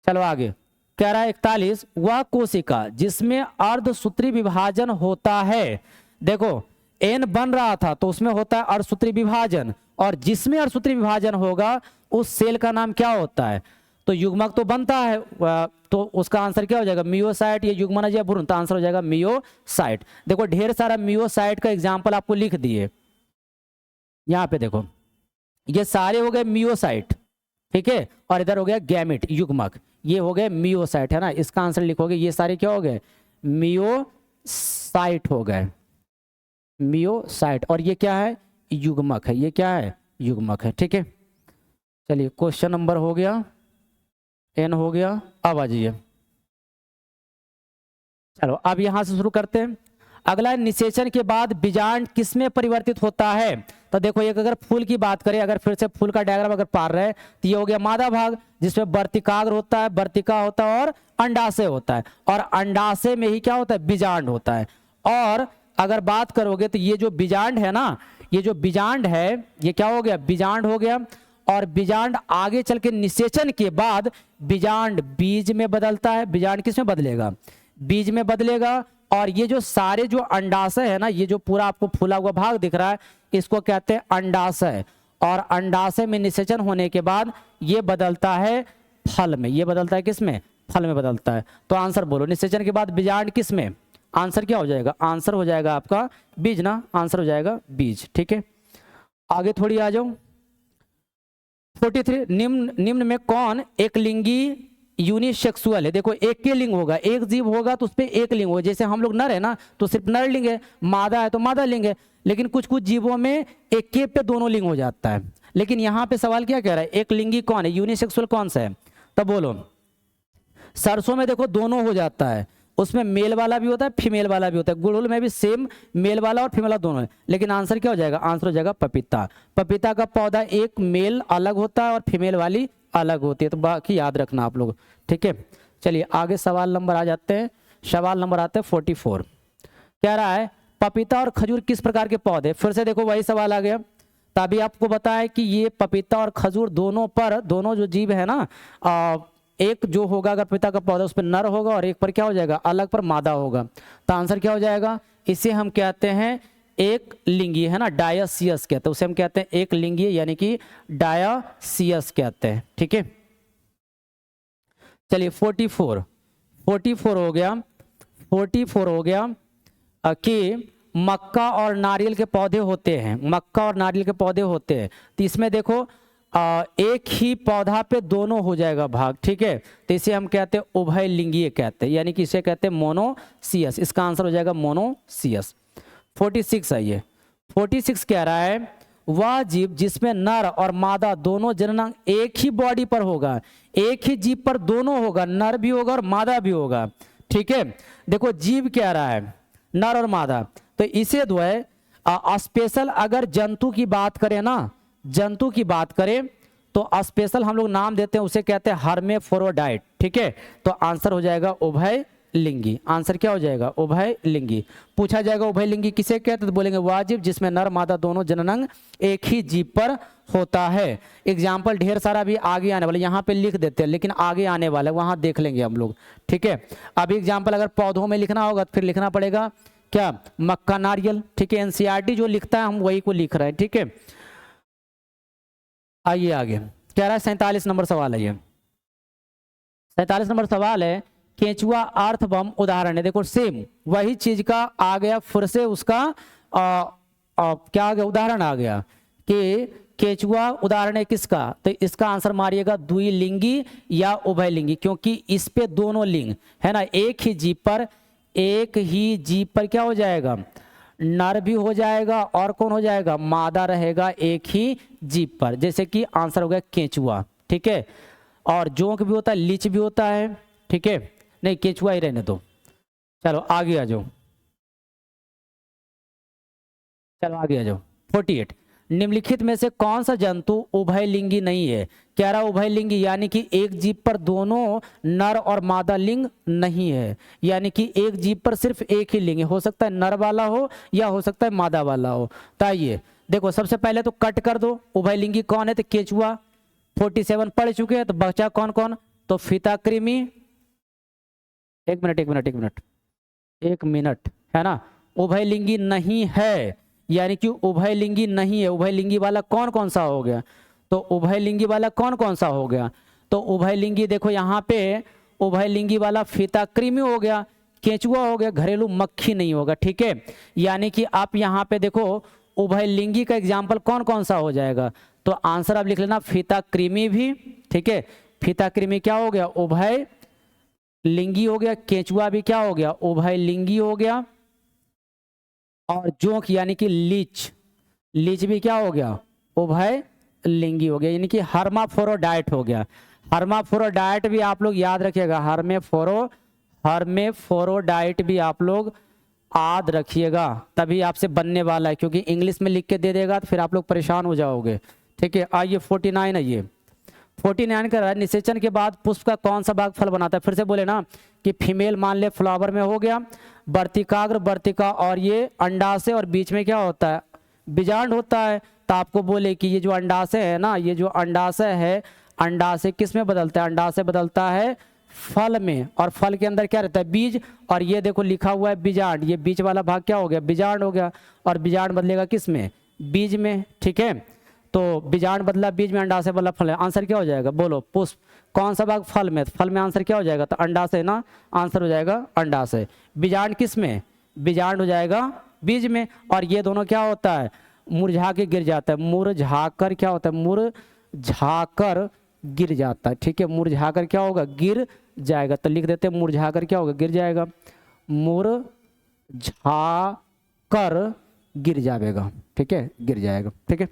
चलो आगे कह रहा है 41, वह कोशिका जिसमें अर्धसूत्री विभाजन होता है, देखो n बन रहा था तो उसमें होता है अर्धसूत्री विभाजन, और जिसमें अर्धसूत्री विभाजन होगा उस सेल का नाम क्या होता है, तो युग्मक तो बनता है, तो उसका आंसर क्या हो जाएगा, मियोसाइट, या युग्मनज या भ्रूण, तो आंसर हो जाएगा मियोसाइट। देखो ढेर सारा मियोसाइट का एग्जाम्पल आपको लिख दिए यहाँ पे, देखो ये सारे हो गए मियोसाइट, ठीक है, और इधर हो गया गैमेट युग्मक, ये हो गए मियोसाइट है ना, इसका आंसर लिखोगे ये सारे क्या हो गए, मियोसाइट हो गए, मियोसाइट, और ये क्या है, युग्मक है, ये क्या है, युग्मक है। ठीक है, चलिए क्वेश्चन नंबर हो गया n हो गया। अब आ जाइए, चलो अब यहां से शुरू करते हैं। अगला निषेचन के बाद बीजांड किसमें परिवर्तित होता है, तो देखो एक अगर फूल की बात करें, अगर फिर से फूल का डायग्राम अगर पार रहे तो ये हो गया मादा भाग, जिसमें वर्तिकाग्र होता है, वर्तिका होता है और अंडाशय होता है, और अंडाशय में ही क्या होता है, बीजांड होता है। और अगर बात करोगे तो ये जो बीजांड है ना, ये जो बीजांड है ये क्या हो गया, बीजांड हो गया, और बीजांड आगे चल के निषेचन के बाद बीजांड बीज में बदलता है। बीजांड किस में बदलेगा, बीज में बदलेगा, और ये जो सारे जो अंडाशय है ना, ये जो पूरा आपको फूला हुआ भाग दिख रहा है इसको कहते हैं अंडाशय, और अंडाशय में निषेचन होने के बाद ये बदलता है फल में, ये बदलता है किस में, फल में बदलता है। तो आंसर बोलो, निषेचन के बाद बीजांड किस में, आंसर क्या हो जाएगा, आंसर हो जाएगा आपका बीज ना, आंसर हो जाएगा बीज। ठीक है, आगे थोड़ी आ जाओ। 43, निम्न में कौन एक लिंगी यूनिसेक्सुअल है, देखो एक के लिंग होगा, एक जीव होगा तो उस पर एक लिंग होगा, जैसे हम लोग नर है ना तो सिर्फ नर लिंग है, मादा है तो मादा लिंग है, लेकिन कुछ कुछ जीवों में एक के पे दोनों लिंग हो जाता है। लेकिन यहाँ पे सवाल क्या कह रहा है, एक लिंगी कौन है, यूनिसेक्सुअल कौन सा है, तब बोलो। सरसों में देखो दोनों हो जाता है, उसमें मेल वाला भी होता है फीमेल वाला भी होता है, गुड़हल में भी सेम मेल वाला और फीमेल वाला दोनों है, लेकिन आंसर क्या हो जाएगा, आंसर हो जाएगा पपीता। पपीता का पौधा एक मेल अलग होता है और फीमेल वाली अलग होती है, तो बाकी याद रखना आप लोग। ठीक है, चलिए आगे सवाल नंबर आ जाते हैं, सवाल नंबर आते हैं 44, कह रहा है पपीता और खजूर किस प्रकार के पौधे, फिर से देखो वही सवाल आ गया। तभी आपको बताया कि ये पपीता और खजूर दोनों पर, दोनों जो जीव है ना, एक जो होगा अगर पपीता का पौधा उस पर नर होगा और एक पर क्या हो जाएगा, अलग पर मादा होगा, तो आंसर क्या हो जाएगा, इसे हम कहते हैं एक लिंगी है ना, डायोसियस कहते हैं, उसे हम कहते हैं एक लिंगी यानी कि डायोसियस कहते हैं। ठीक है, चलिए 44 हो गया, 44 हो गया कि मक्का और नारियल के पौधे होते हैं, मक्का और नारियल के पौधे होते हैं, तो इसमें देखो एक ही पौधा पे दोनों हो जाएगा भाग। ठीक है, तो इसे हम कहते हैं उभय लिंगीय कहते हैं, यानी कि इसे कहते हैं मोनोसियस, इसका आंसर हो जाएगा मोनोसियस। 46 है ये, 46 कह रहा है वह जीव जिसमें नर और मादा दोनों जननांग एक ही बॉडी पर होगा, एक ही जीव पर दोनों होगा, नर भी होगा और मादा भी होगा। ठीक है, देखो जीव कह रहा है नर और मादा, तो इसे द्वय स्पेशल अगर जंतु की बात करें ना, जंतु की बात करें तो स्पेशल हम लोग नाम देते हैं, उसे कहते हैं हर्मेफ्रोडाइट। ठीक है, तो आंसर हो जाएगा उभय लिंगी, आंसर क्या हो जाएगा, उभय लिंगी। पूछा जाएगा उभय लिंगी किसे कहते हैं, तो बोलेंगे वह जीव जिसमें नर मादा दोनों जननांग एक ही जीव पर होता है। एग्जाम्पल ढेर सारा भी आगे आने वाला, यहाँ पे लिख देते हैं लेकिन आगे आने वाला है, वहां देख लेंगे हम लोग। ठीक है, अभी एग्जाम्पल अगर पौधों में लिखना होगा तो फिर लिखना पड़ेगा क्या, मक्का नारियल। ठीक है, एनसीईआरटी जो लिखता है हम वही को लिख रहे हैं। ठीक है, आइए आगे कह रहा है 47 नंबर सवाल है ये, 47 नंबर सवाल है केंचुआ अर्थवम उदाहरण है, देखो सेम वही चीज का आ गया, फिर से उसका क्या आ गया, उदाहरण आ गया कि केंचुआ उदाहरण है किसका, तो इसका आंसर मारिएगा द्विलिंगी या उभयलिंगी, क्योंकि इस पे दोनों लिंग है ना, एक ही जीव पर, एक ही जीव पर क्या हो जाएगा, नर भी हो जाएगा और कौन हो जाएगा, मादा रहेगा एक ही जीव पर, जैसे कि आंसर हो गया केंचुआ। ठीक है, और जोंक भी होता है, लीच भी होता है। ठीक है, नहीं केंचुआ ही रहने दो, चलो आगे आ जाओ, चलो आगे आ जाओ। 48 निम्नलिखित में से कौन सा जंतु उभयलिंगी नहीं है? कह रहा उभयलिंगी यानी कि एक जीव पर दोनों नर और मादा लिंग नहीं है, यानी कि एक जीव पर सिर्फ एक ही लिंग है, हो सकता है नर वाला हो या हो सकता है मादा वाला हो। तो आइए देखो, सबसे पहले तो कट कर दो, उभयलिंगी कौन है? तो केचुआ। 47 पढ़ चुके हैं, तो बचा कौन कौन? तो फीताकृमि, एक मिनट है ना, उभयलिंगी नहीं है, यानी कि उभयलिंगी नहीं है। उभयलिंगी वाला कौन कौन सा हो गया? तो उभयलिंगी वाला कौन कौन सा हो गया? तो उभयलिंगी देखो यहाँ पे उभयलिंगी वाला फीताकृमि हो गया, केंचुआ हो गया, घरेलू मक्खी नहीं होगा। ठीक है, यानी कि आप यहाँ पे देखो उभयलिंगी का एग्जाम्पल कौन कौन सा हो जाएगा? तो आंसर आप लिख लेना फीताकृमि भी। ठीक है, फीताकृमि क्या हो गया? उभय लिंगी हो गया। केंचुआ भी क्या हो गया? उभयलिंगी हो गया। और जोंक यानी कि लीच भी क्या हो गया? उभय लिंगी हो गया, यानी कि हर्माफोरोडाइट हो गया। हर्माफोरोडाइट भी आप लोग याद रखिएगा, हर्मेफोरोडाइट भी आप लोग याद रखिएगा, तभी आपसे बनने वाला है, क्योंकि इंग्लिश में लिख के दे देगा तो फिर आप लोग परेशान हो जाओगे। ठीक है, आइए 49 आइए। 49 का रहा है, निषेचन के बाद पुष्प का कौन सा भाग फल बनाता है? फिर से बोले ना कि फीमेल मान ले फ्लावर में हो गया, वर्तिकाग्र, वर्तिका और ये अंडाशय, और बीच में क्या होता है? बीजांड होता है। तो आपको बोले कि ये जो अंडाशय है ना, ये जो अंडाशय है, अंडाशय किस में बदलता है? अंडाशय बदलता है फल में, और फल के अंदर क्या रहता है? बीज। और ये देखो लिखा हुआ है बीजांड, ये बीच वाला भाग क्या हो गया? बीजांड हो गया, और बीजांड बदलेगा किस में? बीज में। ठीक है, तो बीजांड बदला बीज में, अंडाशय बदला फल में, आंसर क्या हो जाएगा? बोलो, पुष्प कौन सा भाग? फल में। फल में आंसर क्या हो जाएगा? तो अंडाशय ना, आंसर हो जाएगा अंडाशय। बीजांड किस में? बीजांड हो जाएगा बीज में। और ये दोनों क्या होता है? मुरझा के गिर जाता है, मुरझाकर क्या होता है? मुरझाकर गिर जाता है। ठीक है, मुरझाकर क्या होगा? गिर जाएगा। तो लिख देते हैं मुरझाकर क्या होगा? गिर जाएगा, मुरझाकर गिर जाएगा। ठीक है, गिर जाएगा। ठीक है,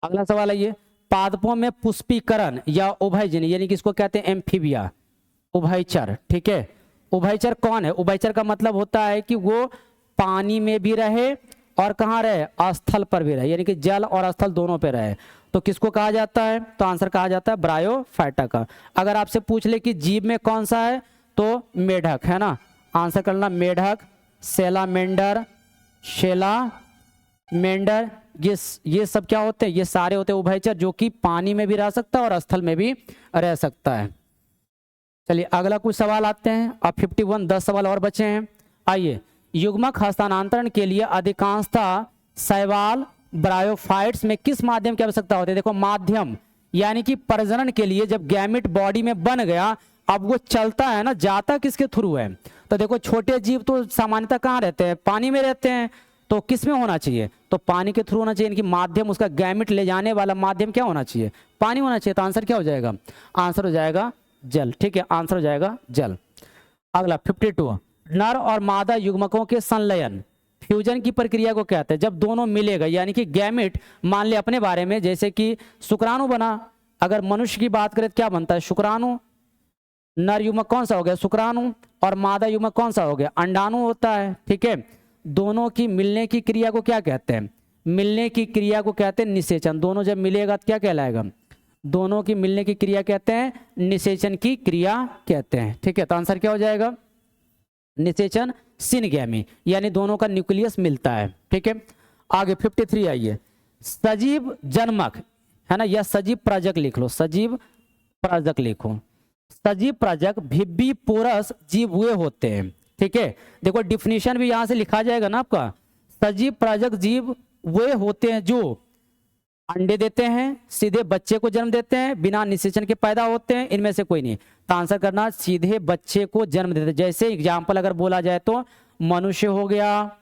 अगला सवाल है ये, पादपों में पुष्पीकरण या उभयजन यानी कि इसको कहते हैं एम्फीबिया, उभयचर। ठीक है, उभयचर कौन है? उभयचर का मतलब होता है कि वो पानी में भी रहे और कहाँ रहे? स्थल पर भी रहे, यानी कि जल और स्थल दोनों पे रहे। तो किसको कहा जाता है? तो आंसर कहा जाता है ब्रायोफाइटा का। अगर आपसे पूछ ले कि जीव में कौन सा है, तो मेढक है ना, आंसर करना मेढक, सेलामेंडर, शेलामेंडर, ये सब क्या होते हैं? ये सारे होते हैं उभयचर, जो कि पानी में भी रह सकता है और स्थल में भी रह सकता है। चलिए अगला कुछ सवाल आते हैं। अब 51 10 सवाल और बचे हैं। आइए, युग्मक हस्तांतरण के लिए अधिकांशतः शैवाल ब्रायोफाइट्स में किस माध्यम की आवश्यकता होती है? देखो माध्यम, यानी कि प्रजनन के लिए जब गैमेट बॉडी में बन गया, अब वो चलता है ना, जाता किसके थ्रू है? तो देखो छोटे जीव तो सामान्यतः कहाँ रहते हैं? पानी में रहते हैं। तो किस में होना चाहिए? तो पानी के थ्रू होना चाहिए, इनकी माध्यम, उसका गैमेट ले जाने वाला माध्यम क्या होना चाहिए? पानी होना चाहिए। तो आंसर क्या हो जाएगा? आंसर हो जाएगा जल। ठीक है, आंसर हो जाएगा जल। अगला 52, नर और मादा युग्मकों के संलयन, फ्यूजन की प्रक्रिया को कहते हैं। जब दोनों मिलेगा, यानी कि गैमेट, मान ले अपने बारे में, जैसे कि शुक्राणु बना, अगर मनुष्य की बात करें तो क्या बनता है? शुक्राणु। नर युग्मक कौन सा हो गया? शुक्राणु। और मादा युग्मक कौन सा हो गया? अंडाणु होता है। ठीक है, दोनों की मिलने की क्रिया को क्या कहते हैं? मिलने की क्रिया को कहते हैं निषेचन। दोनों जब मिलेगा तो क्या कहलाएगा? दोनों की मिलने की क्रिया कहते हैं निषेचन की क्रिया कहते हैं। ठीक है, तो आंसर क्या हो जाएगा? निषेचन सिनगैमी, यानी दोनों का न्यूक्लियस मिलता है। ठीक है, आगे 53 आइए, सजीव जन्मक है ना, या सजीव प्राजक लिख लो, सजीव प्राजक लिखो। सजीव प्राजक विविपोरस जीव वे होते हैं। ठीक है, देखो डिफिनीशन भी यहां से लिखा जाएगा ना आपका। सजीव प्राजक जीव वे होते हैं जो अंडे देते हैं, सीधे बच्चे को जन्म देते हैं, बिना निषेचन के पैदा होते हैं, इनमें से कोई नहीं। तो आंसर करना सीधे बच्चे को जन्म देते हैं। जैसे एग्जाम्पल अगर बोला जाए तो मनुष्य हो गया,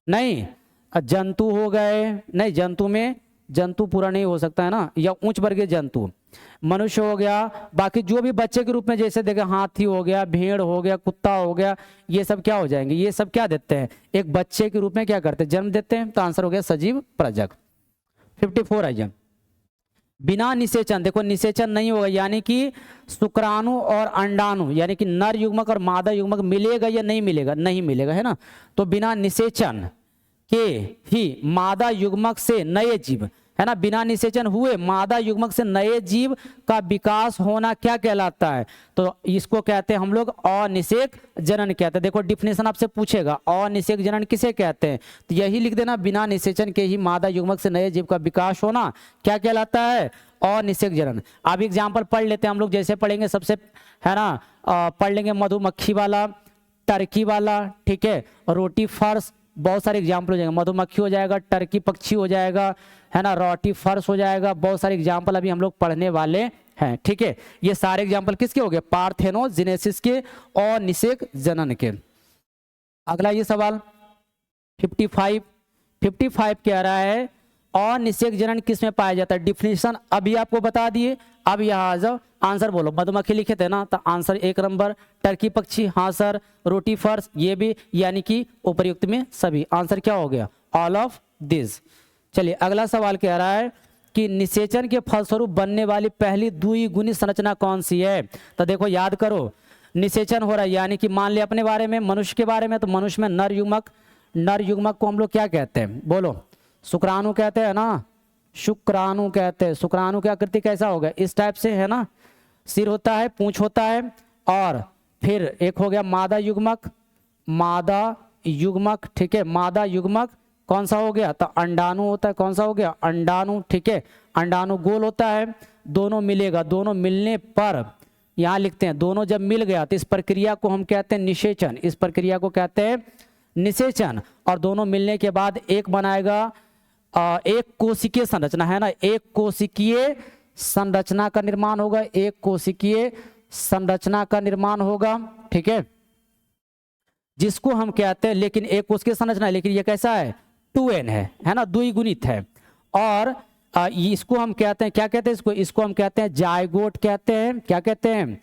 नहीं जंतु हो गए, नहीं जंतु में जंतु पूरा नहीं हो सकता है ना, या उच्च वर्गीय जंतु, मनुष्य हो गया, बाकी जो भी बच्चे के रूप में जैसे देखे हाथी हो गया, भेड़ हो गया, कुत्ता हो गया, ये सब क्या हो जाएंगे? ये सब क्या देते हैं? एक बच्चे के रूप में क्या करते हैं? जन्म देते हैं। तो आंसर हो गया सजीव प्रजक। 54 आइए, बिना निषेचन, देखो निषेचन नहीं होगा, यानी कि शुक्राणु और अंडाणु, यानी कि नर युग्मक और मादा युग्मक मिलेगा या नहीं मिलेगा? नहीं मिलेगा, है ना। तो बिना निषेचन के ही मादा युग्मक से नए जीव, है ना, बिना निषेचन हुए मादा युग्मक से नए जीव का विकास होना क्या कहलाता है? तो इसको कहते हैं हम लोग अनिषेक जनन कहते हैं। देखो डिफिनेशन आपसे पूछेगा अनिषेक जनन किसे कहते हैं, तो यही लिख देना, बिना निषेचन के ही मादा युग्मक से नए जीव का विकास होना क्या कहलाता है? अनिषेक जनन। अब एग्जाम्पल पढ़ लेते हैं हम लोग, जैसे पढ़ेंगे सबसे, है ना, पढ़ लेंगे मधुमक्खी वाला, टर्की वाला, ठीक है, रोटी फर्श, बहुत सारे एग्जाम्पल हो जाएंगे। मधुमक्खी हो जाएगा, टर्की पक्षी हो जाएगा, है ना, रोटी फर्श हो जाएगा, बहुत सारे एग्जाम्पल अभी हम लोग पढ़ने वाले हैं, ठीक है। ये सारे एग्जाम्पल किसके हो गए? पार्थेनोजेनेसिस के और निषेक जनन के। अगला ये सवाल 55 कह रहा है और निषेक जनन किस में पाया जाता है? डिफिनेशन अभी आपको बता दिए, अब यहाँ आ जाओ, आंसर बोलो। मधुमक्खी लिखे थे ना, तो आंसर 1 नंबर। टर्की पक्षी, हाँ सर। रोटी फर्श, ये भी, यानी कि उपर्युक्त में सभी। आंसर क्या हो गया? All of this. चलिए अगला सवाल कह रहा है कि निषेचन के फलस्वरूप बनने वाली पहली द्विगुणित संरचना कौन सी है? तो देखो याद करो, निषेचन हो रहा है, यानी कि मान लिया अपने बारे में, मनुष्य के बारे में, तो मनुष्य में नर युग्मक को हम लोग क्या कहते हैं? बोलो। शुक्राणु कहते हैं ना, शुक्राणु कहते हैं। शुक्राणु की आकृति कैसा होगा? इस टाइप से, है ना, सिर होता है, पूंछ होता है, और फिर एक हो गया मादा युग्मक, ठीक है। मादा युग्मक कौन सा हो गया? तो अंडाणु होता है। कौन सा हो गया? अंडाणु, ठीक है। अंडाणु गोल होता है, दोनों मिलेगा, दोनों मिलने पर यहाँ लिखते हैं, दोनों जब मिल गया तो इस प्रक्रिया को हम कहते हैं निषेचन। इस प्रक्रिया को कहते हैं निषेचन। और दोनों मिलने के बाद एक बनाएगा एक कोशिकीय संरचना, है ना, एक कोशिकीय संरचना का निर्माण होगा, एक कोशिकीय संरचना का निर्माण होगा, ठीक है, जिसको हम कहते हैं, लेकिन एक कोशिकीय संरचना, लेकिन ये कैसा है? 2n है ना, द्विगुणित है। और इसको हम कहते हैं, क्या कहते हैं इसको हम कहते हैं जायगोट कहते हैं। क्या कहते हैं?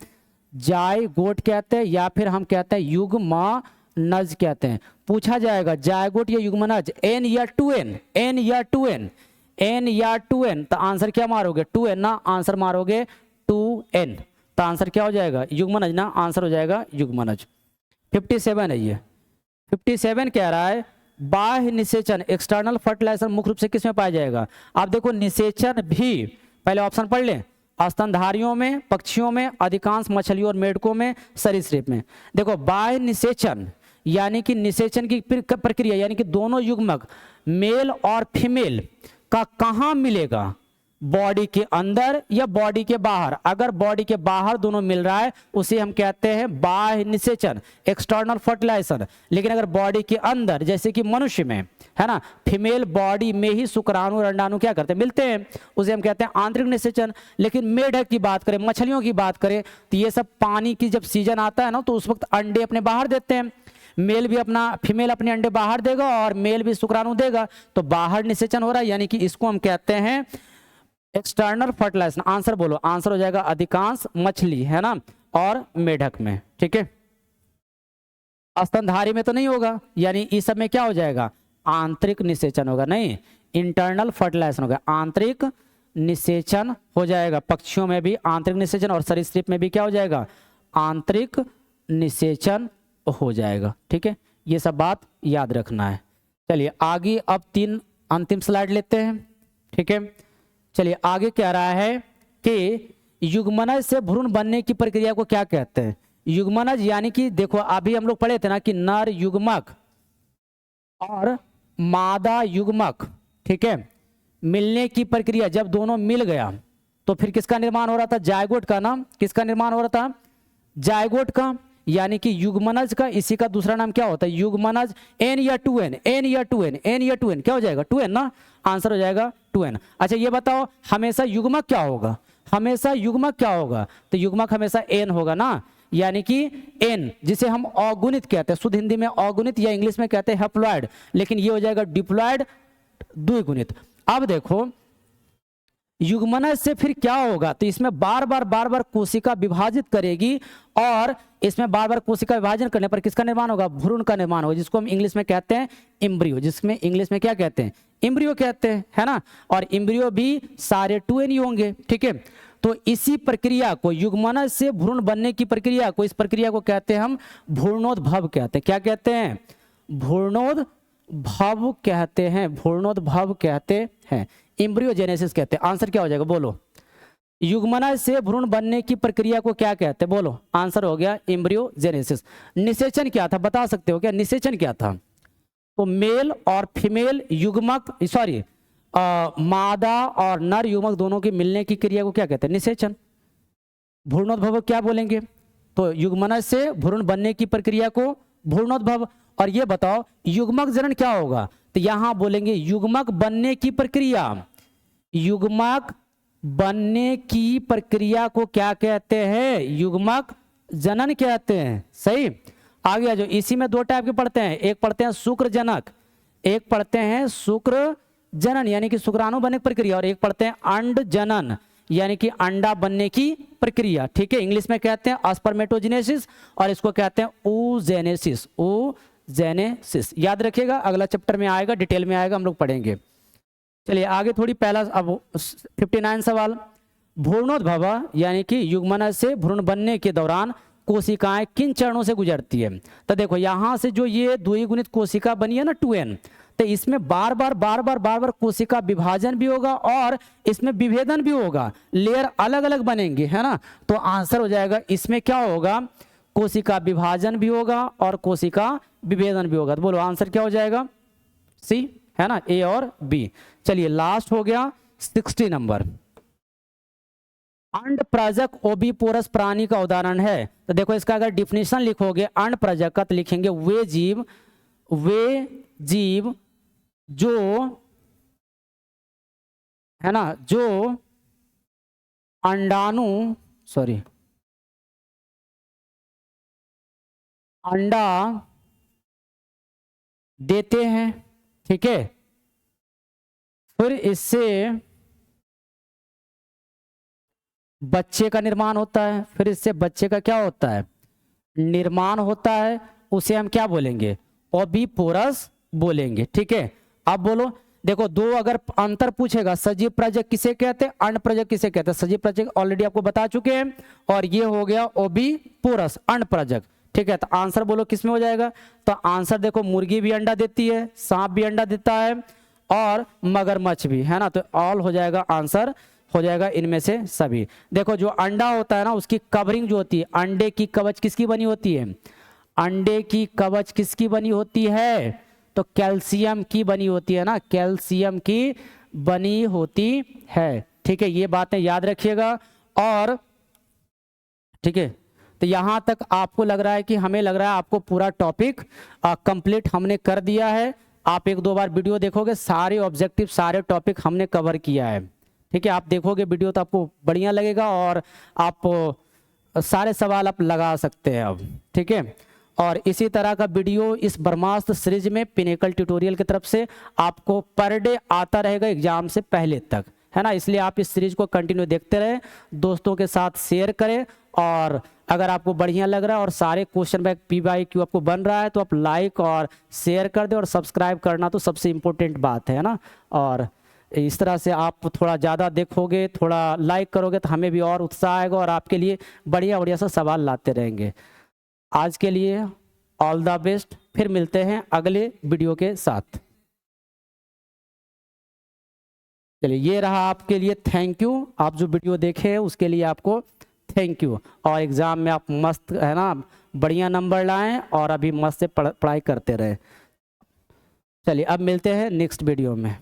जायगोट कहते हैं, या फिर हम कहते हैं युग्मनज कहते हैं। पूछा जाएगा जायगोट या युग्मनज, n या 2n, n या 2n, n या 2n, तो आंसर क्या मारोगे? 2n ना, आंसर मारोगे 2n, तो आंसर क्या हो जाएगा? युग्मनज ना, आंसर हो जाएगा युग्मनज। 57 है ये। 57 कह रहा है बाह्य निषेचन, एक्सटर्नल फर्टिलाइजेशन मुख्य रूप से किस में पाया जाएगा? आप देखो निषेचन भी, पहले ऑप्शन पढ़ लें, स्तनधारियों में, पक्षियों में, अधिकांश मछलियों और मेढकों में, सरीसृप में। देखो बाह्य निषेचन यानी कि निषेचन की प्रक्रिया, यानी कि दोनों युग्मक मेल और फीमेल का कहाँ मिलेगा? बॉडी के अंदर या बॉडी के बाहर? अगर बॉडी के बाहर दोनों मिल रहा है उसे हम कहते हैं बाह्य निषेचन, एक्सटर्नल फर्टिलाइजेशन। लेकिन अगर बॉडी के अंदर, जैसे कि मनुष्य में, है ना, फीमेल बॉडी में ही शुक्राणु और अंडाणु क्या करते हैं? मिलते हैं, उसे हम कहते हैं आंतरिक निषेचन। लेकिन मेढक की बात करें, मछलियों की बात करें, तो ये सब पानी की जब सीजन आता है ना, तो उस वक्त अंडे अपने बाहर देते हैं। मेल भी अपना, फीमेल अपने अंडे बाहर देगा और मेल भी शुक्राणु देगा, तो बाहर निषेचन हो रहा है, यानी कि इसको हम कहते हैं एक्सटर्नल फर्टिलाइजेशन। आंसर बोलो, आंसर हो जाएगा अधिकांश मछली, है ना, और मेढक में, ठीक है। स्तनधारी में तो नहीं होगा, यानी इस सब में क्या हो जाएगा? आंतरिक निषेचन होगा, नहीं, इंटरनल फर्टिलाइजेशन होगा, आंतरिक निषेचन हो जाएगा। पक्षियों में भी आंतरिक निषेचन और सरीसृप में भी क्या हो जाएगा? आंतरिक निषेचन हो जाएगा, ठीक है। ये सब बात याद रखना है। चलिए आगे अब 3 अंतिम स्लाइड लेते हैं, ठीक है। चलिए आगे कह रहा है कि युग्मनज से भ्रूण बनने की प्रक्रिया को क्या कहते हैं? युग्मनज यानी कि देखो अभी हम लोग पढ़े थे ना कि नर युग्मक और मादा युग्मक, ठीक है, मिलने की प्रक्रिया, जब दोनों मिल गया तो फिर किसका निर्माण हो रहा था? जायगोट का नाम, किसका निर्माण हो रहा था? जायगोट का, यानी कि युग्मनज का। इसी का दूसरा नाम क्या होता है? युग्मनज। n या 2n, n या 2n, n या 2n, क्या हो जाएगा? 2n ना, आंसर हो जाएगा 2n। अच्छा ये बताओ हमेशा युग्मक क्या होगा? हमेशा युग्मक क्या होगा? तो युग्मक हमेशा n होगा ना, यानी कि n, जिसे हम अगुणित कहते हैं, शुद्ध हिंदी में अगुणित या इंग्लिश में कहते हैं हैप्लॉइड, लेकिन ये हो जाएगा डिप्लॉइड, द्विगुणित। अब देखो युग्मनज से फिर क्या होगा? तो इसमें बार बार कोशिका विभाजित करेगी, और इसमें बार बार कोशिका विभाजन करने पर किसका निर्माण होगा? भ्रूण का निर्माण होगा, जिसको हम इंग्लिश में कहते हैं एम्ब्रियो, जिसमें इंग्लिश में क्या कहते हैं? एम्ब्रियो कहते हैं, है ना। और एम्ब्रियो भी सारे 2n ही होंगे, ठीक है। तो इसी प्रक्रिया को, युग्मनज से भ्रूण बनने की प्रक्रिया को, इस प्रक्रिया को कहते हैं हम भ्रूणोद्भव कहते हैं। क्या कहते हैं? भ्रूणोद्भव भव कहते हैं, भ्रूणोद्भव कहते हैं, एम्ब्रियोजेनेसिस कहते हैं। आंसर क्या हो जाएगा बोलो? युग्मनज से भ्रूण बनने की प्रक्रिया को क्या कहते हैं बोलो? आंसर हो गया एम्ब्रियोजेनेसिस। निषेचन क्या था बता सकते हो क्या? निषेचन क्या था? तो मेल और फीमेल युग्मक, सॉरी मादा और नर युग्मक दोनों के मिलने की क्रिया को क्या कहते हैं? निषेचन। भ्रूणोद्भव क्या बोलेंगे? तो युग्मनज से भ्रूण बनने की प्रक्रिया को भ्रूणोद्भव। और ये बताओ युग्मक जनन क्या होगा? तो यहां बोलेंगे युग्मक बनने की प्रक्रिया। युग्मक बनने की प्रक्रिया को क्या कहते हैं? युग्मक जनन कहते हैं। सही। आगे आ जाओ, इसी में दो टाइप के पढ़ते हैं, एक पढ़ते हैं शुक्र जनक, एक पढ़ते हैं शुक्र जनन यानी कि शुक्राणु बनने की प्रक्रिया, और एक पढ़ते हैं अंड जनन यानी कि अंडा बनने की प्रक्रिया। ठीक है, इंग्लिश में कहते हैं स्पर्मेटोजेनेसिस और इसको कहते हैं oogenesis। oogenesis याद रखिएगा, अगला चैप्टर में आएगा, डिटेल में आएगा, हम लोग पढ़ेंगे। चलिए आगे थोड़ी, पहला अब 59 सवाल, भ्रूणोद्भव यानी कि युग्मनज से भ्रूण बनने के दौरान कोशिकाएं किन चरणों से गुजरती है? तो देखो यहां से जो ये द्विगुणित कोशिका बनी है ना 2n, तो इसमें बार बार कोशिका विभाजन भी होगा और इसमें विभेदन भी होगा, लेयर अलग अलग बनेंगे, है ना। तो आंसर हो जाएगा इसमें क्या होगा? कोशिका विभाजन भी होगा और कोशिका विभेदन भी होगा। तो बोलो आंसर क्या हो जाएगा? सी, है ना, ए और बी। चलिए लास्ट हो गया 60 नंबर। अंडप्रजक ओविपोरस प्राणी का उदाहरण है। तो देखो इसका अगर डिफिनेशन लिखोगे अंडप्रजक तो लिखेंगे वे जीव जो, है ना, जो अंडाणु, सॉरी, अंडा देते हैं। ठीक है, फिर इससे बच्चे का निर्माण होता है, फिर इससे बच्चे का क्या होता है? निर्माण होता है। उसे हम क्या बोलेंगे? ओविपोरस बोलेंगे। ठीक है, अब बोलो, देखो दो अगर अंतर पूछेगा, सजीव प्रजक किसे कहते हैं, अंड प्रजक किसे कहते हैं? सजीव प्रजक ऑलरेडी आपको बता चुके हैं, और ये हो गया ओविपोरस अंड प्रजक। ठीक है, तो आंसर बोलो किसमें हो जाएगा? तो आंसर देखो, मुर्गी भी अंडा देती है, सांप भी अंडा देता है और मगरमच्छ भी, है ना। तो ऑल हो जाएगा, आंसर हो जाएगा इनमें से सभी। देखो जो अंडा होता है ना, उसकी कवरिंग जो होती है, अंडे की कवच किसकी बनी होती है? अंडे की कवच किसकी बनी होती है? तो कैल्शियम की बनी होती है ना, कैल्शियम की बनी होती है। ठीक है, ये बातें याद रखिएगा। और ठीक है, तो यहां तक आपको लग रहा है कि, हमें लग रहा है आपको पूरा टॉपिक कंप्लीट हमने कर दिया है। आप एक दो बार वीडियो देखोगे, सारे ऑब्जेक्टिव सारे टॉपिक हमने कवर किया है। ठीक है, आप देखोगे वीडियो तो आपको बढ़िया लगेगा और आप सारे सवाल आप लगा सकते हैं अब। ठीक है, और इसी तरह का वीडियो इस ब्रह्मास्त्र सीरीज में पिनेकल ट्यूटोरियल की तरफ से आपको पर डे आता रहेगा एग्जाम से पहले तक, है ना। इसलिए आप इस सीरीज को कंटिन्यू देखते रहें, दोस्तों के साथ शेयर करें, और अगर आपको बढ़िया लग रहा है और सारे क्वेश्चन बैंक PYQ आपको बन रहा है तो आप लाइक और शेयर कर दें, और सब्सक्राइब करना तो सबसे इम्पोर्टेंट बात है ना। और इस तरह से आप थोड़ा ज़्यादा देखोगे, थोड़ा लाइक करोगे तो हमें भी और उत्साह आएगा और आपके लिए बढ़िया बढ़िया सा सवाल लाते रहेंगे। आज के लिए ऑल द बेस्ट, फिर मिलते हैं अगले वीडियो के साथ। चलिए, ये रहा आपके लिए थैंक यू, आप जो वीडियो देखे हैं उसके लिए आपको थैंक यू, और एग्ज़ाम में आप मस्त, है ना, बढ़िया नंबर लाएं और अभी मस्त से पढ़ाई करते रहें। चलिए अब मिलते हैं नेक्स्ट वीडियो में।